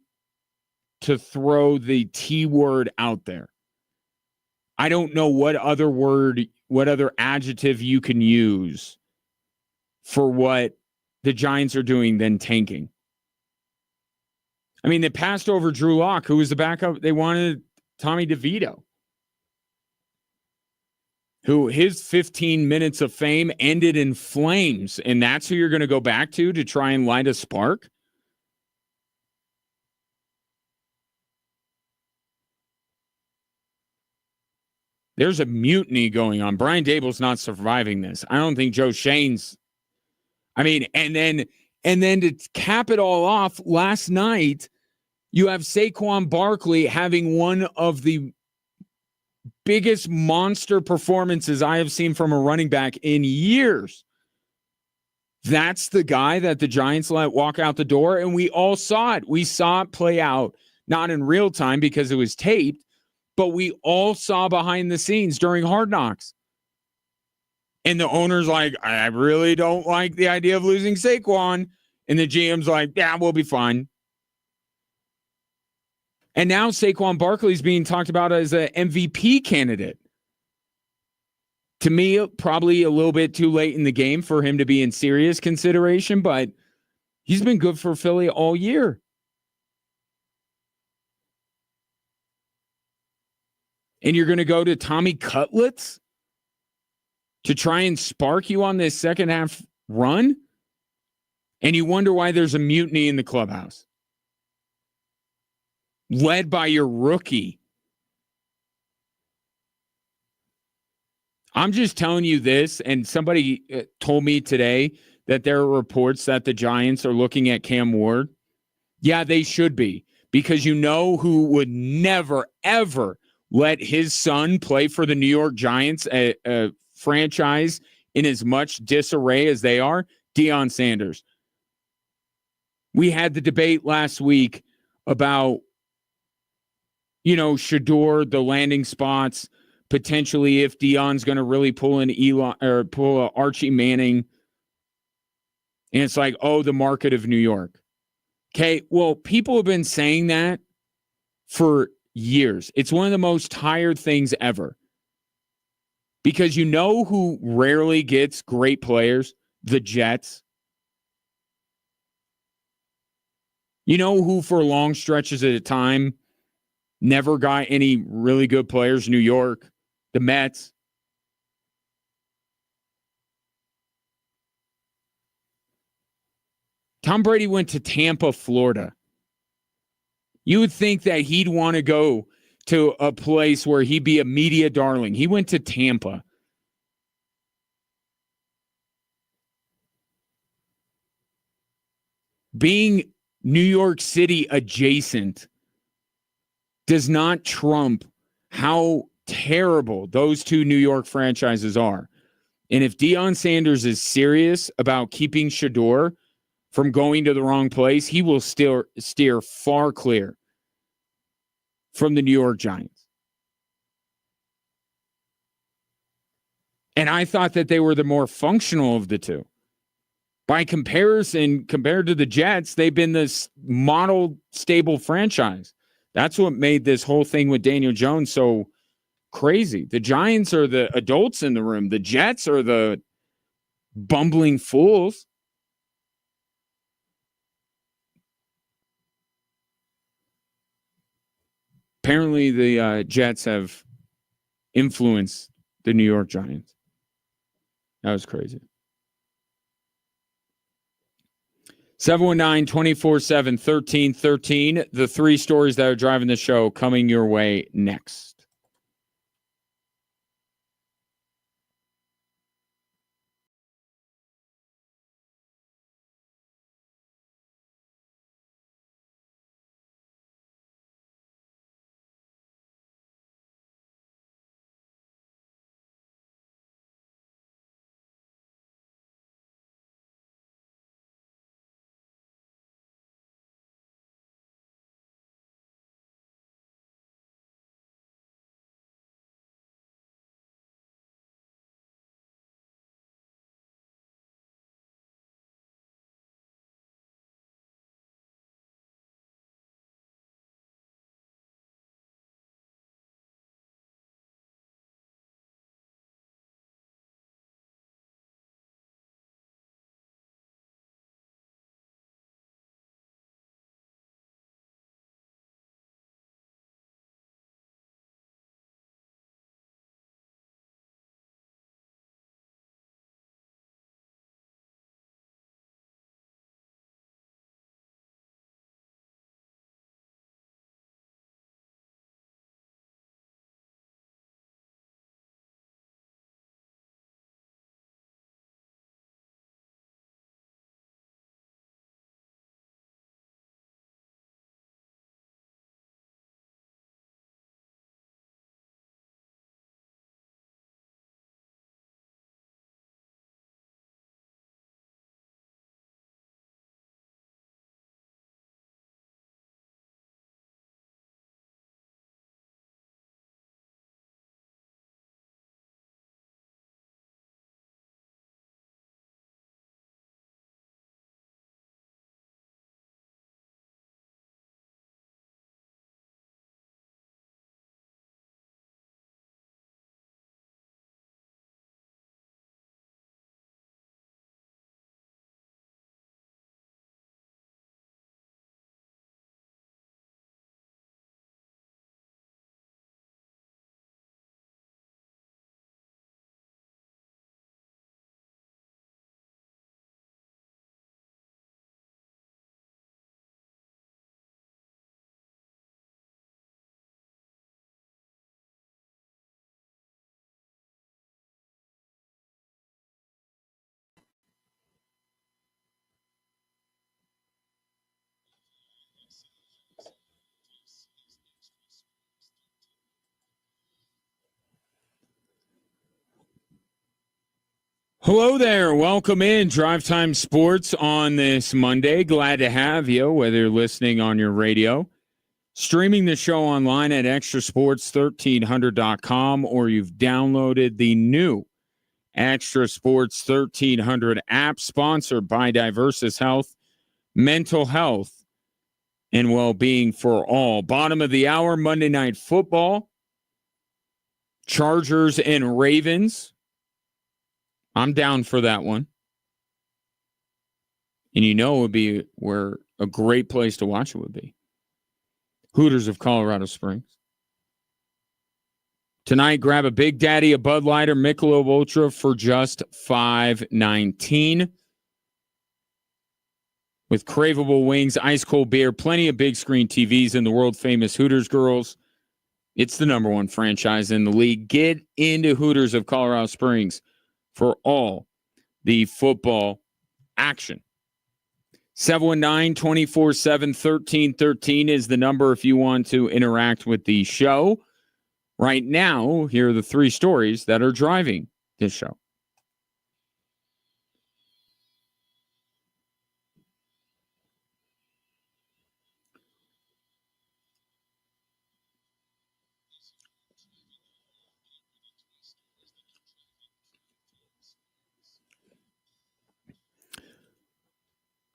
to throw the T word out there. I don't know what other adjective you can use for what the Giants are doing than tanking. I mean, they passed over Drew Lock, who was the backup. They wanted Tommy DeVito, who his 15 minutes of fame ended in flames. And that's who you're going to go back to try and light a spark? There's a mutiny going on. Brian Daboll's not surviving this. I don't think Joe Shane's. I mean, and then to cap it all off, last night, you have Saquon Barkley having one of the biggest monster performances I have seen from a running back in years. That's the guy that the Giants let walk out the door, and we all saw it. We saw it play out, not in real time because it was taped, but we all saw behind the scenes during Hard Knocks. And the owner's like, I really don't like the idea of losing Saquon. And the GM's like, yeah, we'll be fine. And now Saquon Barkley's being talked about as an MVP candidate. To me, probably a little bit too late in the game for him to be in serious consideration, but he's been good for Philly all year. And you're going to go to Tommy Cutlets to try and spark you on this second half run? And you wonder why there's a mutiny in the clubhouse. Led by your rookie. I'm just telling you this, and somebody told me today that there are reports that the Giants are looking at Cam Ward. Yeah, they should be, because you know who would never, ever let his son play for the New York Giants, a franchise in as much disarray as they are? Deion Sanders. We had the debate last week about, Shador, the landing spots, potentially if Deion's going to really pull in Eli or pull Archie Manning. And it's like, oh, the market of New York. Okay, well, people have been saying that for years. It's one of the most tired things ever. Because you know who rarely gets great players? The Jets. You know who for long stretches at a time never got any really good players? New York. The Mets. Tom Brady went to Tampa, Florida. You would think that he'd want to go to a place where he'd be a media darling. He went to Tampa. Being New York City adjacent does not trump how terrible those two New York franchises are. And if Deion Sanders is serious about keeping Shador from going to the wrong place, he will still steer far clear from the New York Giants. And I thought that they were the more functional of the two. By comparison, compared to the Jets, they've been this model stable franchise. That's what made this whole thing with Daniel Jones so crazy. The Giants are the adults in the room. The Jets are the bumbling fools. Apparently, the Jets have influenced the New York Giants. That was crazy. 719-247-1313. The three stories that are driving the show coming your way next. Hello there. Welcome in Drive Time Sports on this Monday. Glad to have you, whether you're listening on your radio, streaming the show online at extrasports1300.com, or you've downloaded the new Extra Sports 1300 app, sponsored by Diversus Health, mental health, and well-being for all. Bottom of the hour, Monday Night Football, Chargers and Ravens. I'm down for that one. And it would be where a great place to watch it would be. Hooters of Colorado Springs. Tonight, grab a Big Daddy, a Bud Light, or Michelob Ultra for just $5.19. With craveable wings, ice cold beer, plenty of big screen TVs, and the world famous Hooters girls. It's the number one franchise in the league. Get into Hooters of Colorado Springs for all the football action. 719-247-1313 is the number if you want to interact with the show. Right now, here are the three stories that are driving this show.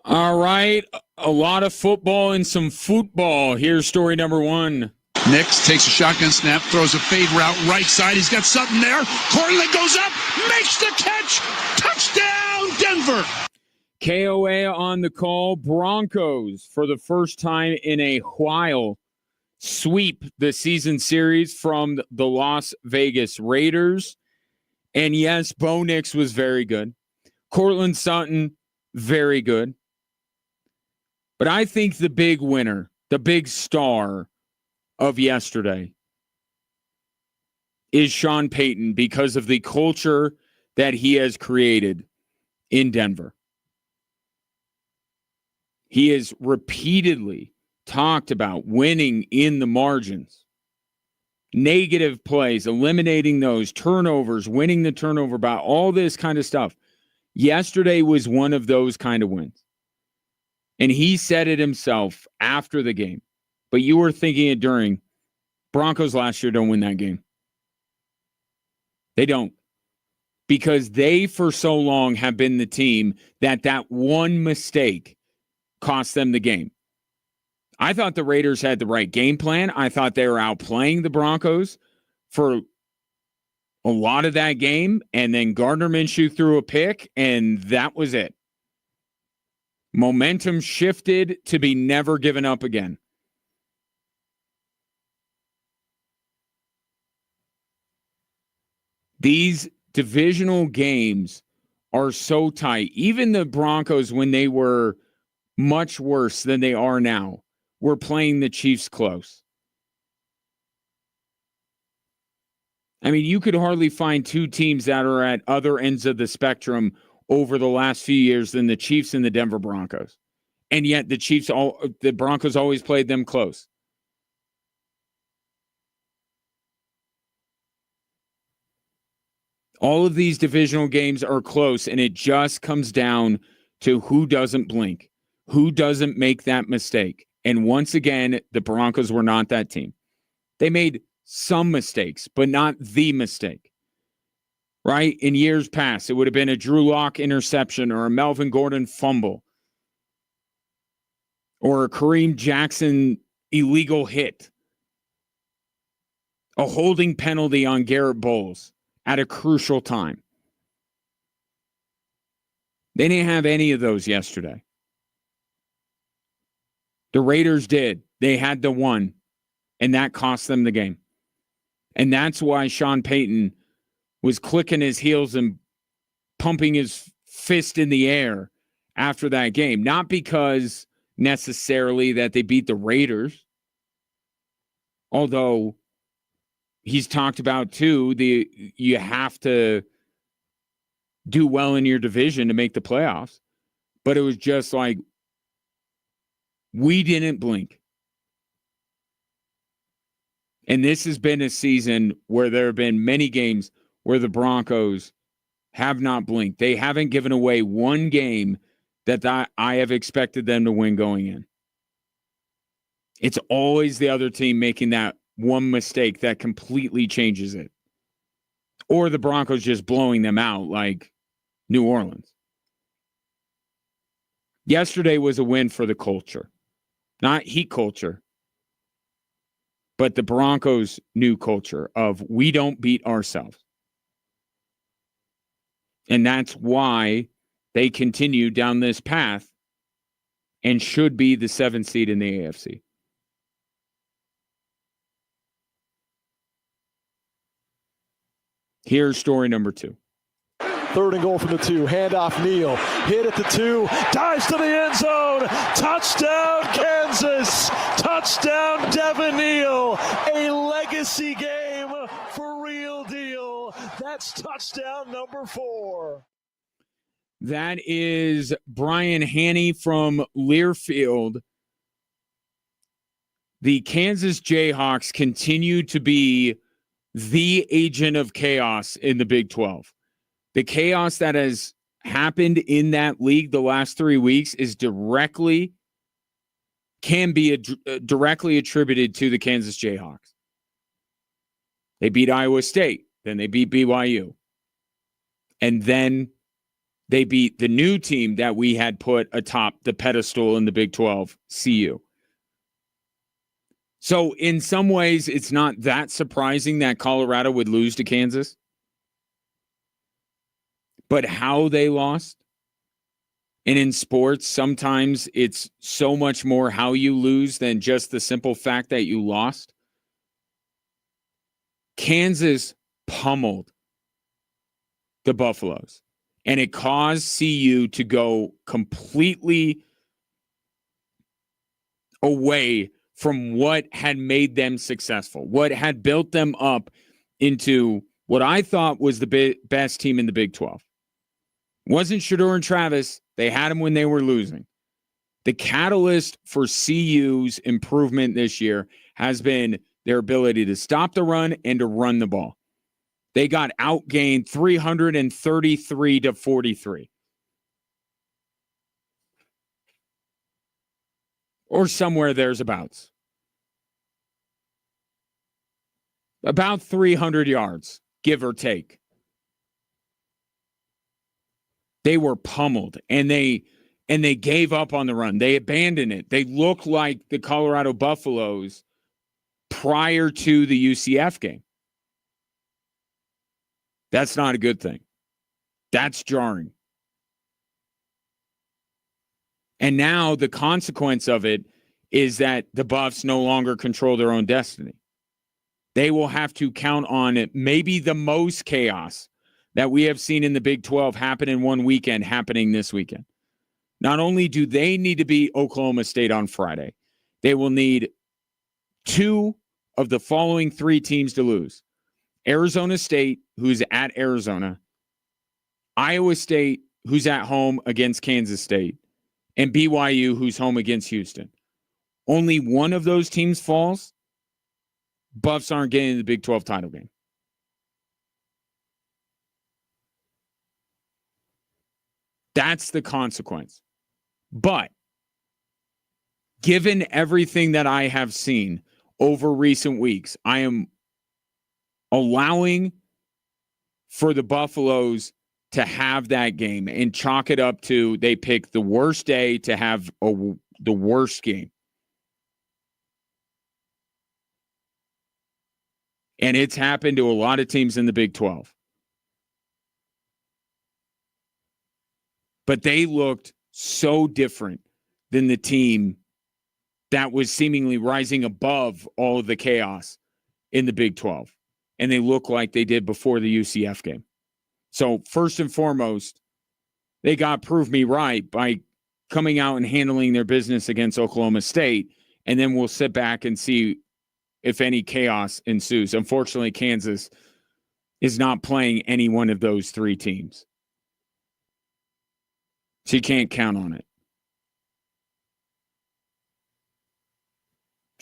All right, a lot of football and some football. Here's story number one. Nix takes a shotgun snap, throws a fade route right side. He's got something there. Cortland goes up, makes the catch. Touchdown, Denver. KOA on the call. Broncos, for the first time in a while, sweep the season series from the Las Vegas Raiders. And yes, Bo Nix was very good. Cortland Sutton, very good. But I think the big winner, the big star of yesterday is Sean Payton, because of the culture that he has created in Denver. He has repeatedly talked about winning in the margins, negative plays, eliminating those turnovers, winning the turnover battle, all this kind of stuff. Yesterday was one of those kind of wins. And he said it himself after the game. But you were thinking it during. Broncos last year don't win that game. They don't. Because they, for so long, have been the team that one mistake cost them the game. I thought the Raiders had the right game plan. I thought they were outplaying the Broncos for a lot of that game. And then Gardner Minshew threw a pick, and that was it. Momentum shifted to be never given up again. These divisional games are so tight. Even the Broncos, when they were much worse than they are now, were playing the Chiefs close. I mean, you could hardly find two teams that are at other ends of the spectrum over the last few years than the Chiefs and the Denver Broncos. And yet the Broncos always played them close. All of these divisional games are close, and it just comes down to who doesn't blink, who doesn't make that mistake. And once again, the Broncos were not that team. They made some mistakes, but not the mistake. Right? In years past, it would have been a Drew Lock interception or a Melvin Gordon fumble or a Kareem Jackson illegal hit, a holding penalty on Garrett Bowles at a crucial time. They didn't have any of those yesterday. The Raiders did. They had the one, and that cost them the game. And that's why Sean Payton was clicking his heels and pumping his fist in the air after that game. Not because necessarily that they beat the Raiders, although he's talked about too, you have to do well in your division to make the playoffs. But it was just like, we didn't blink. And this has been a season where there have been many games where the Broncos have not blinked. They haven't given away one game that I have expected them to win going in. It's always the other team making that one mistake that completely changes it. Or the Broncos just blowing them out like New Orleans. Yesterday was a win for the culture. Not Heat culture, but the Broncos' new culture of we don't beat ourselves. And that's why they continue down this path and should be the 7th seed in the AFC. Here's story number 2. 3rd and goal from the 2. Handoff Neal. Hit at the 2. Dives to the end zone. Touchdown, Kansas. Touchdown, Devin Neal. A legacy game for real deal. That's touchdown number 4. That is Brian Haney from Learfield. The Kansas Jayhawks continue to be the agent of chaos in the Big 12. The chaos that has happened in that league the last 3 weeks can be directly attributed to the Kansas Jayhawks. They beat Iowa State, then they beat BYU, and then they beat the new team that we had put atop the pedestal in the Big 12, CU. So in some ways, it's not that surprising that Colorado would lose to Kansas. But how they lost, and in sports, sometimes it's so much more how you lose than just the simple fact that you lost. Kansas pummeled the Buffaloes, and it caused CU to go completely away from what had made them successful, what had built them up into what I thought was the best team in the Big 12. Wasn't Shedeur and Travis. They had them when they were losing. The catalyst for CU's improvement this year has been their ability to stop the run and to run the ball. They got outgained 333 to 43. Or somewhere thereabouts. About 300 yards, give or take. They were pummeled, and they gave up on the run. They abandoned it. They looked like the Colorado Buffaloes prior to the UCF game. That's not a good thing. That's jarring. And now the consequence of it is that the Buffs no longer control their own destiny. They will have to count on it, maybe the most chaos that we have seen in the Big 12 happen in one weekend happening this weekend. Not only do they need to beat Oklahoma State on Friday, they will need 2 of the following 3 teams to lose. Arizona State, who's at Arizona, Iowa State, who's at home against Kansas State, and BYU, who's home against Houston. Only one of those teams falls, Buffs aren't getting the Big 12 title game. That's the consequence. But given everything that I have seen over recent weeks, I am allowing for the Buffaloes to have that game and chalk it up to they pick the worst day to have the worst game. And it's happened to a lot of teams in the Big 12. But they looked so different than the team that was seemingly rising above all of the chaos in the Big 12. And they look like they did before the UCF game. So first and foremost, they got prove me right by coming out and handling their business against Oklahoma State. And then we'll sit back and see if any chaos ensues. Unfortunately, Kansas is not playing any one of those 3 teams. So you can't count on it.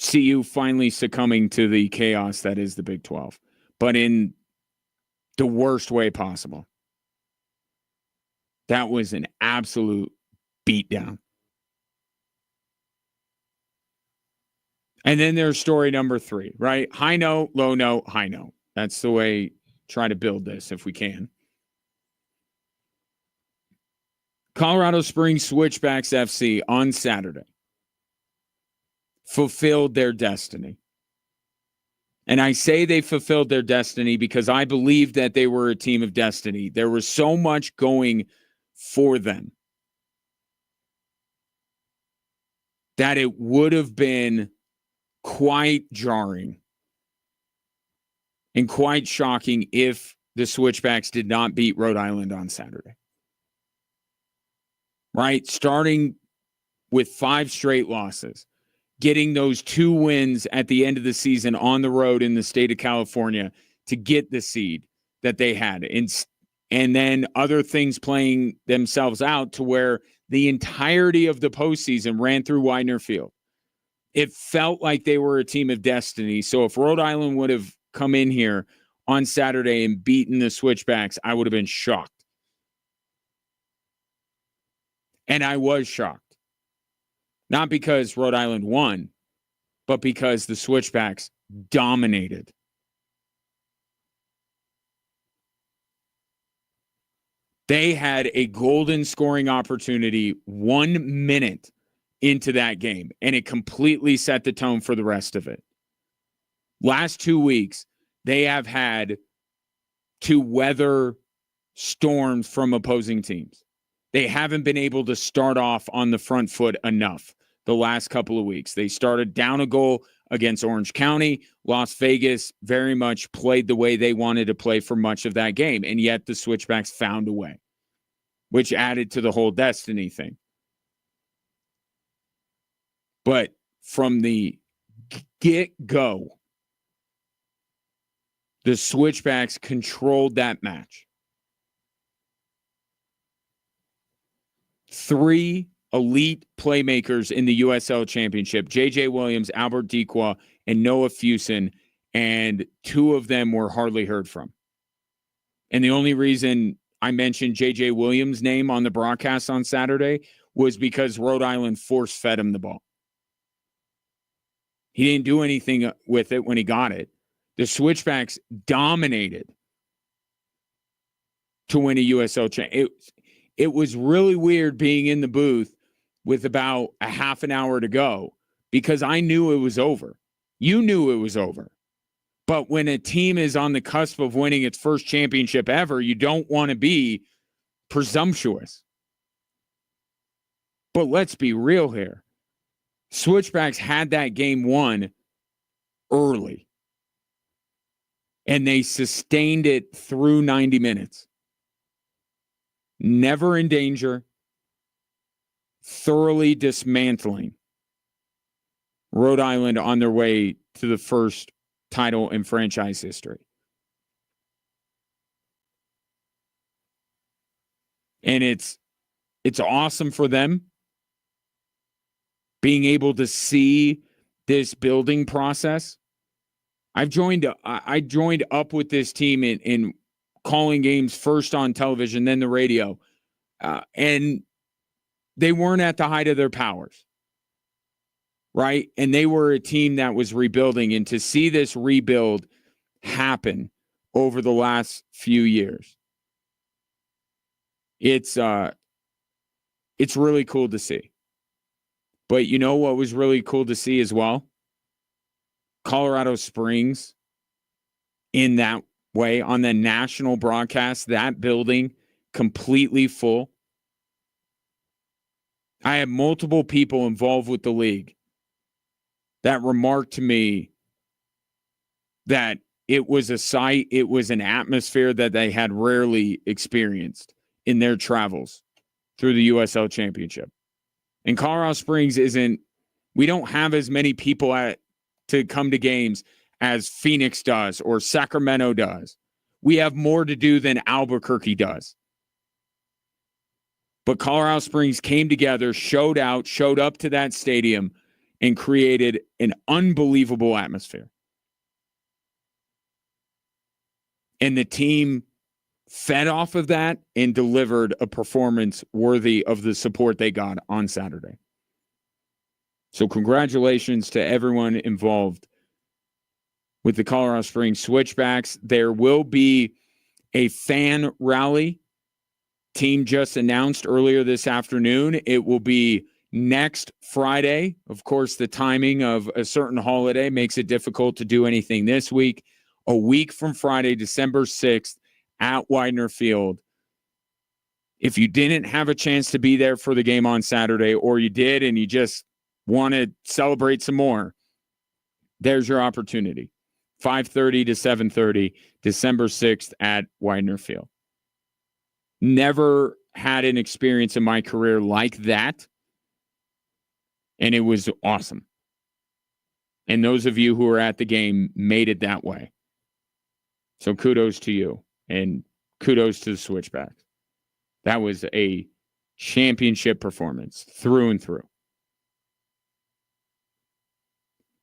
CU finally succumbing to the chaos that is the Big 12, but in the worst way possible. That was an absolute beatdown. And then there's story number 3, right? High note, low note, high note. That's the way try to build this if we can. Colorado Springs Switchbacks FC on Saturday fulfilled their destiny. And I say they fulfilled their destiny because I believe that they were a team of destiny. There was so much going for them that it would have been quite jarring and quite shocking if the Switchbacks did not beat Rhode Island on Saturday. Right? Starting with 5 straight losses, getting those 2 wins at the end of the season on the road in the state of California to get the seed that they had. And then other things playing themselves out to where the entirety of the postseason ran through Widener Field. It felt like they were a team of destiny. So if Rhode Island would have come in here on Saturday and beaten the Switchbacks, I would have been shocked. And I was shocked. Not because Rhode Island won, but because the Switchbacks dominated. They had a golden scoring opportunity 1 minute into that game, and it completely set the tone for the rest of it. Last 2 weeks, they have had to weather storms from opposing teams. They haven't been able to start off on the front foot enough the last couple of weeks. They started down a goal against Orange County. Las Vegas very much played the way they wanted to play for much of that game, and yet the Switchbacks found a way, which added to the whole destiny thing. But from the get-go, the Switchbacks controlled that match. 3 elite playmakers in the USL Championship, J.J. Williams, Albert Dequa, and Noah Fusen, and 2 of them were hardly heard from. And the only reason I mentioned J.J. Williams' name on the broadcast on Saturday was because Rhode Island force-fed him the ball. He didn't do anything with it when he got it. The Switchbacks dominated to win a USL championship. It was really weird being in the booth with about a half an hour to go because I knew it was over. You knew it was over. But when a team is on the cusp of winning its first championship ever, you don't want to be presumptuous. But let's be real here. Switchbacks had that game won early. And they sustained it through 90 minutes. Never in danger. Thoroughly dismantling Rhode Island on their way to the first title in franchise history. And it's awesome for them being able to see this building process. I joined up with this team in calling games first on television, then the radio. And they weren't at the height of their powers. Right? And they were a team that was rebuilding. And to see this rebuild happen over the last few years, it's really cool to see. But you know what was really cool to see as well? Colorado Springs in that way on the national broadcast, that building completely full. I have multiple people involved with the league that remarked to me that it was a sight, it was an atmosphere that they had rarely experienced in their travels through the USL Championship. And Colorado Springs we don't have as many people to come to games as Phoenix does or Sacramento does. We have more to do than Albuquerque does. But Colorado Springs came together, showed up to that stadium, and created an unbelievable atmosphere. And the team fed off of that and delivered a performance worthy of the support they got on Saturday. So congratulations to everyone involved with the Colorado Springs Switchbacks. There will be a fan rally. Team just announced earlier this afternoon. It will be next Friday. Of course, the timing of a certain holiday makes it difficult to do anything this week. A week from Friday, December 6th at Widener Field. If you didn't have a chance to be there for the game on Saturday, or you did and you just want to celebrate some more, there's your opportunity. 5:30 to 7:30, December 6th at Widener Field. Never had an experience in my career like that, and it was awesome. And those of you who were at the game made it that way. So kudos to you, and kudos to the Switchbacks. That was a championship performance through and through.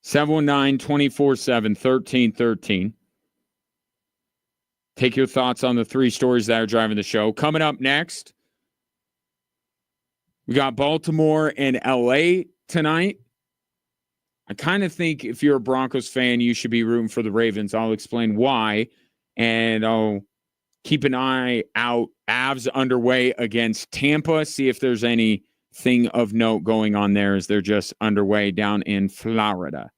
719-247-1313. Take your thoughts on the three stories that are driving the show. Coming up next, we got Baltimore and LA tonight. I kind of think if you're a Broncos fan, you should be rooting for the Ravens. I'll explain why, and I'll keep an eye out. Avs underway against Tampa. See if there's anything of note going on there as they're just underway down in Florida.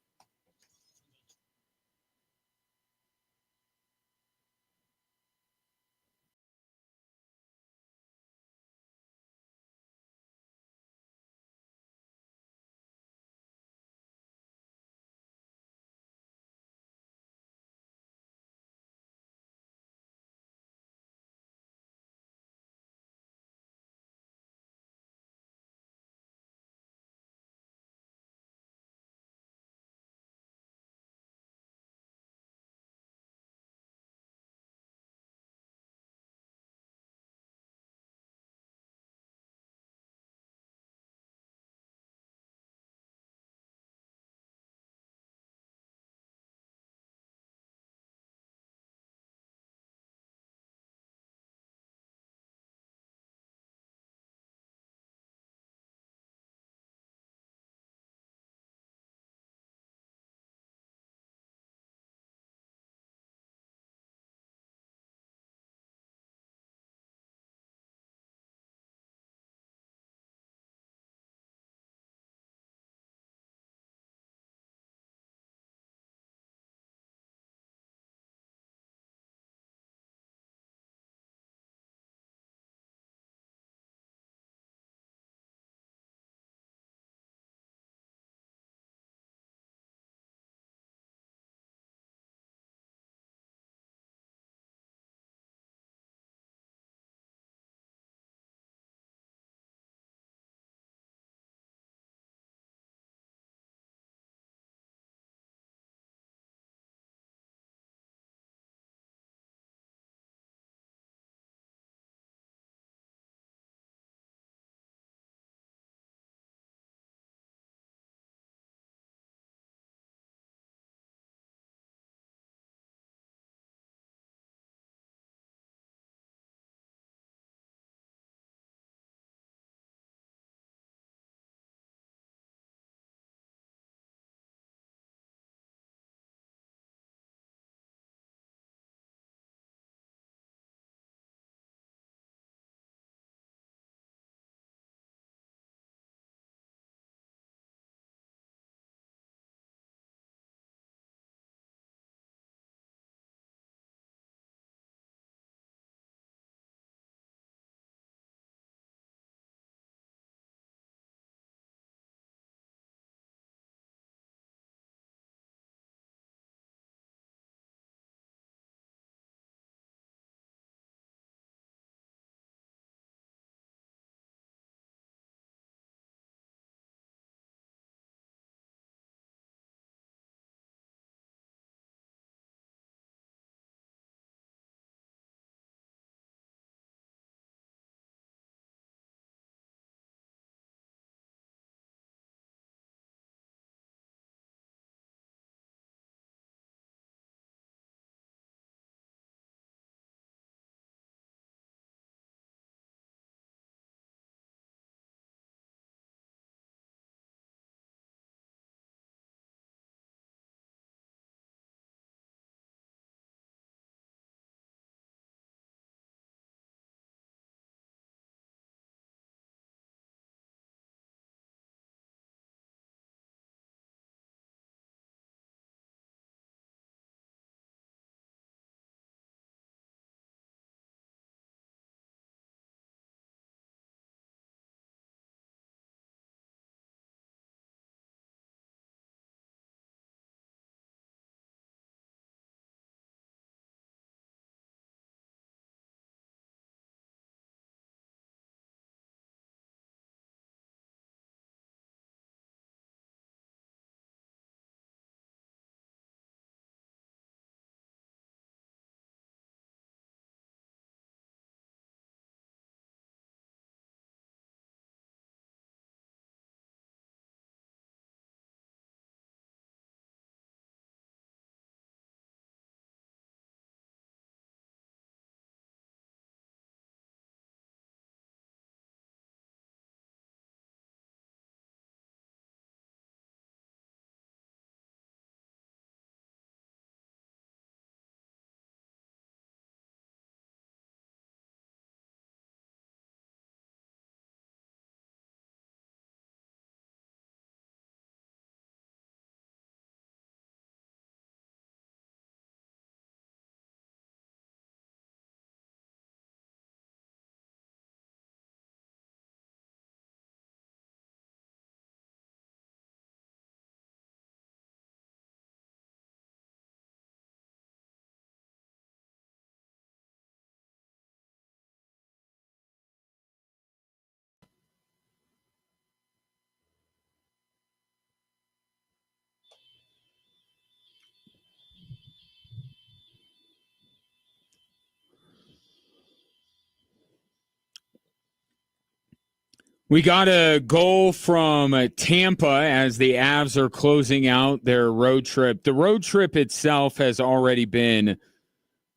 We got a goal from Tampa as the Avs are closing out their road trip. The road trip itself has already been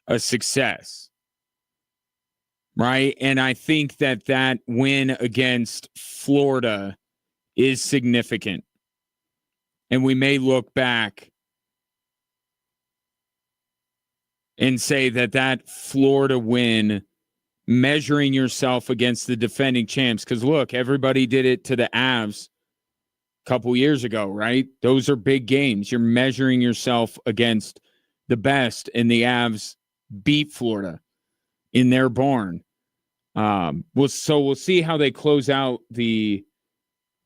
a success, right? And I think that win against Florida is significant. And we may look back and say that Florida win, measuring yourself against the defending champs, because look, everybody did it to the Avs a couple years ago, right? Those are big games. You're measuring yourself against the best, and the Avs beat Florida in their barn. We'll see how they close out the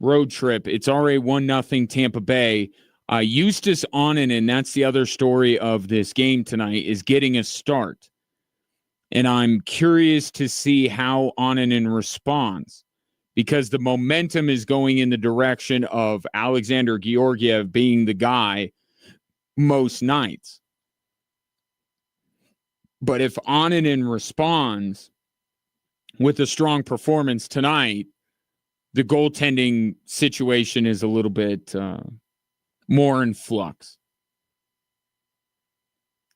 road trip. It's already 1-0 Tampa Bay. Eustace Onanen, that's the other story of this game tonight, is getting a start. And I'm curious to see how Onanen responds, because the momentum is going in the direction of Alexander Georgiev being the guy most nights. But if Onanen responds with a strong performance tonight, the goaltending situation is a little bit more in flux.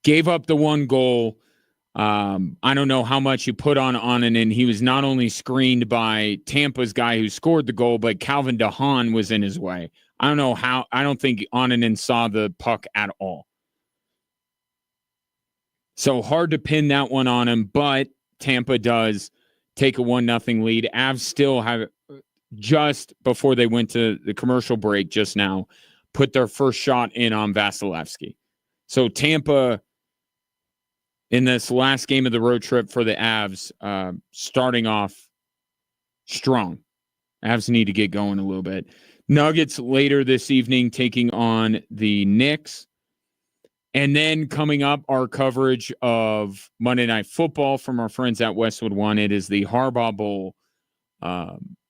Gave up the one goal. I don't know how much you put on Onanen. He was not only screened by Tampa's guy who scored the goal, but Calvin DeHaan was in his way. I don't know how. I don't think Onanen saw the puck at all. So hard to pin that one on him, but Tampa does take a 1-0 lead. Avs still have, just before they went to the commercial break just now, put their first shot in on Vasilevsky. So Tampa, in this last game of the road trip for the Avs, starting off strong. Avs need to get going a little bit. Nuggets later this evening taking on the Knicks. And then coming up, our coverage of Monday Night Football from our friends at Westwood One. It is the Harbaugh Bowl.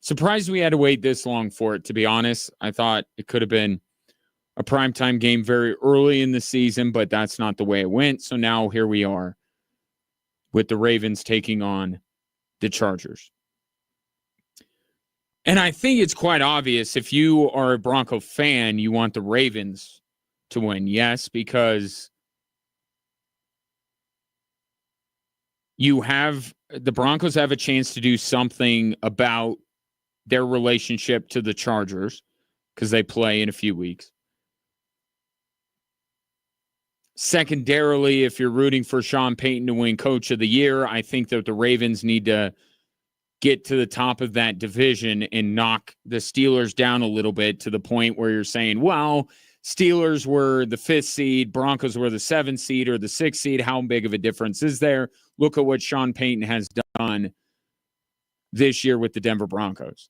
Surprised we had to wait this long for it, to be honest. I thought it could have been a primetime game very early in the season, but that's not the way it went. So now here we are with the Ravens taking on the Chargers. And I think it's quite obvious, if you are a Bronco fan, you want the Ravens to win. Yes, because the Broncos have a chance to do something about their relationship to the Chargers, because they play in a few weeks. Secondarily, if you're rooting for Sean Payton to win Coach of the Year, I think that the Ravens need to get to the top of that division and knock the Steelers down a little bit, to the point where you're saying, well, Steelers were the 5th seed, Broncos were the 7th seed or the 6th seed. How big of a difference is there? Look at what Sean Payton has done this year with the Denver Broncos.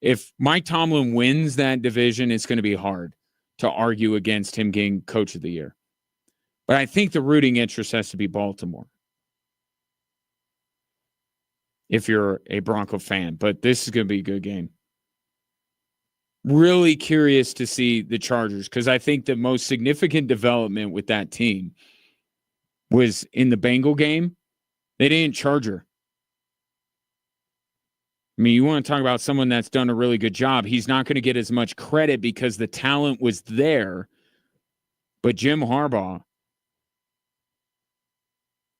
If Mike Tomlin wins that division, it's going to be hard to argue against him getting Coach of the Year. But I think the rooting interest has to be Baltimore, if you're a Bronco fan. But this is going to be a good game. Really curious to see the Chargers, because I think the most significant development with that team was in the Bengal game. They didn't Charger. I mean, you want to talk about someone that's done a really good job. He's not going to get as much credit because the talent was there. But Jim Harbaugh,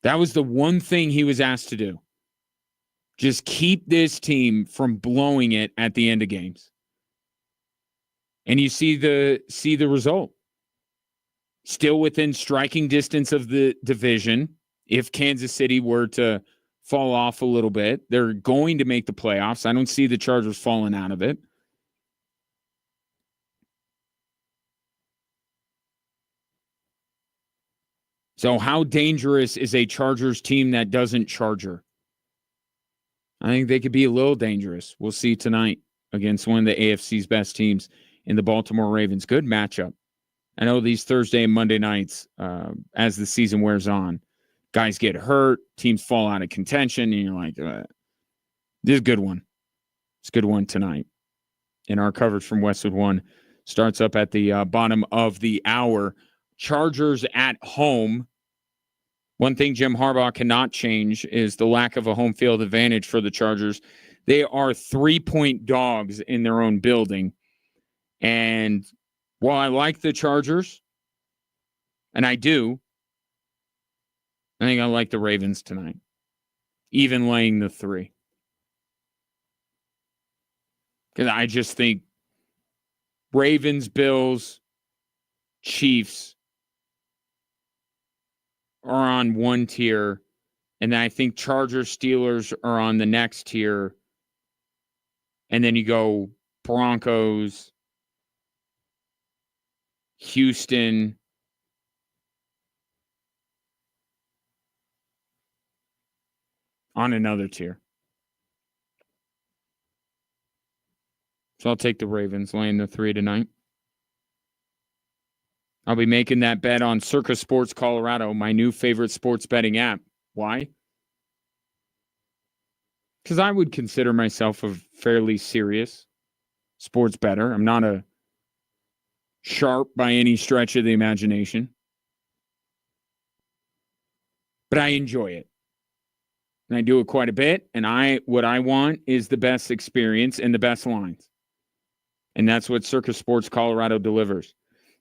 that was the one thing he was asked to do. Just keep this team from blowing it at the end of games. And you see the result. Still within striking distance of the division. If Kansas City were to fall off a little bit, they're going to make the playoffs. I don't see the Chargers falling out of it. So how dangerous is a Chargers team that doesn't Charger? I think they could be a little dangerous. We'll see tonight against one of the AFC's best teams in the Baltimore Ravens. Good matchup. I know these Thursday and Monday nights, as the season wears on, guys get hurt, teams fall out of contention, and you're like, this is a good one. It's a good one tonight. And our coverage from Westwood One starts up at the bottom of the hour. Chargers at home. One thing Jim Harbaugh cannot change is the lack of a home field advantage for the Chargers. They are 3-point dogs in their own building. And while I like the Chargers, and I do, I think I like the Ravens tonight, even laying the 3. Because I just think Ravens, Bills, Chiefs are on one tier, and I think Chargers, Steelers are on the next tier. And then you go Broncos, Houston, on another tier. So I'll take the Ravens laying the 3 tonight. I'll be making that bet on Circa Sports Colorado, my new favorite sports betting app. Why? Because I would consider myself a fairly serious sports bettor. I'm not a sharp by any stretch of the imagination. But I enjoy it. And I do it quite a bit. And what I want is the best experience and the best lines. And that's what Circa Sports Colorado delivers.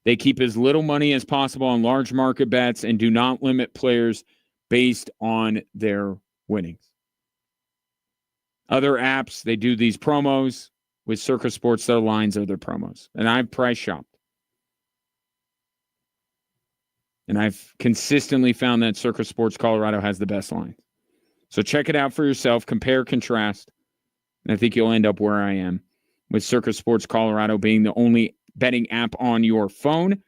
They keep as little money as possible on large market bets and do not limit players based on their winnings. Other apps, they do these promos. With Circa Sports, their lines are their promos. And I've price shopped. And I've consistently found that Circa Sports Colorado has the best lines. So check it out for yourself. Compare, contrast. And I think you'll end up where I am. With Circa Sports Colorado being the only betting app on your phone.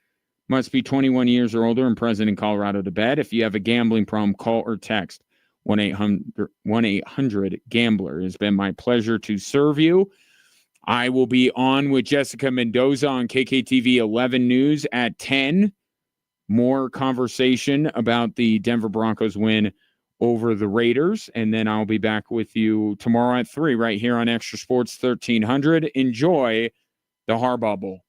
Must be 21 years or older and present in Colorado to bet. If you have a gambling problem, call or text 1-800-GAMBLER. It has been my pleasure to serve you. I will be on with Jessica Mendoza on KKTV 11 News at 10. More conversation about the Denver Broncos win over the Raiders. And then I'll be back with you tomorrow at 3 right here on Extra Sports 1300. Enjoy the Harbaugh Bowl.